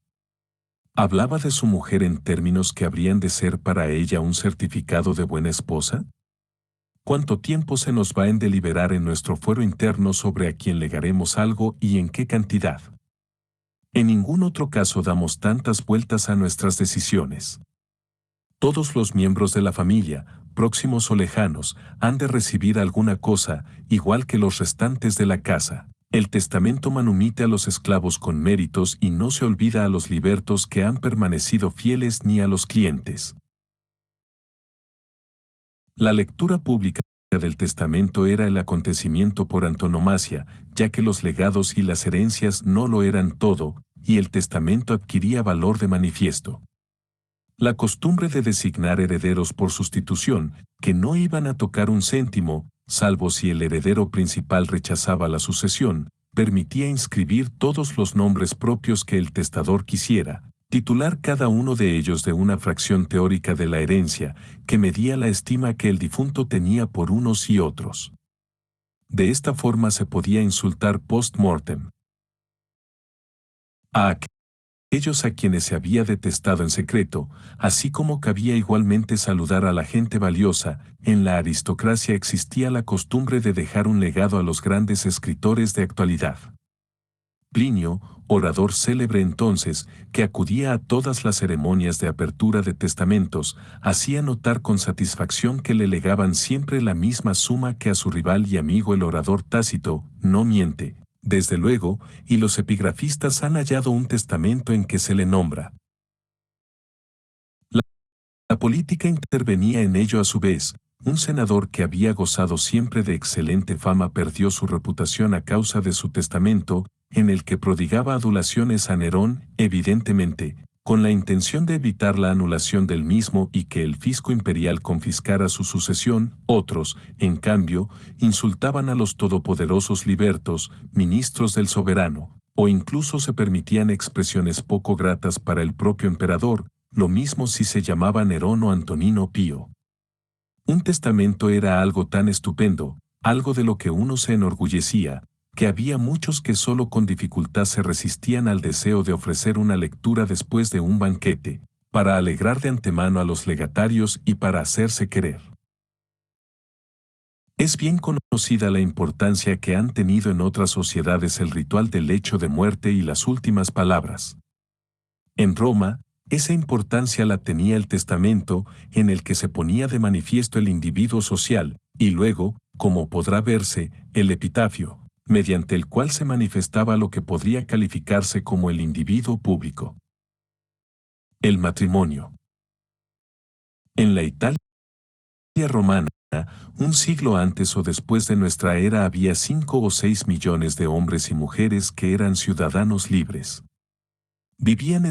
¿Hablaba de su mujer en términos que habrían de ser para ella un certificado de buena esposa? ¿Cuánto tiempo se nos va en deliberar en nuestro fuero interno sobre a quién legaremos algo y en qué cantidad? En ningún otro caso damos tantas vueltas a nuestras decisiones. Todos los miembros de la familia, próximos o lejanos, han de recibir alguna cosa, igual que los restantes de la casa. El testamento manumite a los esclavos con méritos y no se olvida a los libertos que han permanecido fieles ni a los clientes. La lectura pública del testamento era el acontecimiento por antonomasia, ya que los legados y las herencias no lo eran todo, y el testamento adquiría valor de manifiesto. La costumbre de designar herederos por sustitución, que no iban a tocar un céntimo, salvo si el heredero principal rechazaba la sucesión, permitía inscribir todos los nombres propios que el testador quisiera, titular cada uno de ellos de una fracción teórica de la herencia, que medía la estima que el difunto tenía por unos y otros. De esta forma se podía insultar post-mortem a aquellos a quienes se había detestado en secreto, así como cabía igualmente saludar a la gente valiosa. En la aristocracia existía la costumbre de dejar un legado a los grandes escritores de actualidad. Plinio, orador célebre entonces, que acudía a todas las ceremonias de apertura de testamentos, hacía notar con satisfacción que le legaban siempre la misma suma que a su rival y amigo el orador Tácito. No miente, desde luego, y los epigrafistas han hallado un testamento en que se le nombra. La política intervenía en ello a su vez. Un senador que había gozado siempre de excelente fama perdió su reputación a causa de su testamento, en el que prodigaba adulaciones a Nerón, evidentemente, con la intención de evitar la anulación del mismo y que el fisco imperial confiscara su sucesión. Otros, en cambio, insultaban a los todopoderosos libertos, ministros del soberano, o incluso se permitían expresiones poco gratas para el propio emperador, lo mismo si se llamaba Nerón o Antonino Pío. Un testamento era algo tan estupendo, algo de lo que uno se enorgullecía, que había muchos que solo con dificultad se resistían al deseo de ofrecer una lectura después de un banquete, para alegrar de antemano a los legatarios y para hacerse querer. Es bien conocida la importancia que han tenido en otras sociedades el ritual del lecho de muerte y las últimas palabras. En Roma, esa importancia la tenía el testamento, en el que se ponía de manifiesto el individuo social, y luego, como podrá verse, el epitafio, mediante el cual se manifestaba lo que podría calificarse como el individuo público. El matrimonio. En la Italia romana, un siglo antes o después de nuestra era había 5 o 6 millones de hombres y mujeres que eran ciudadanos libres. Vivían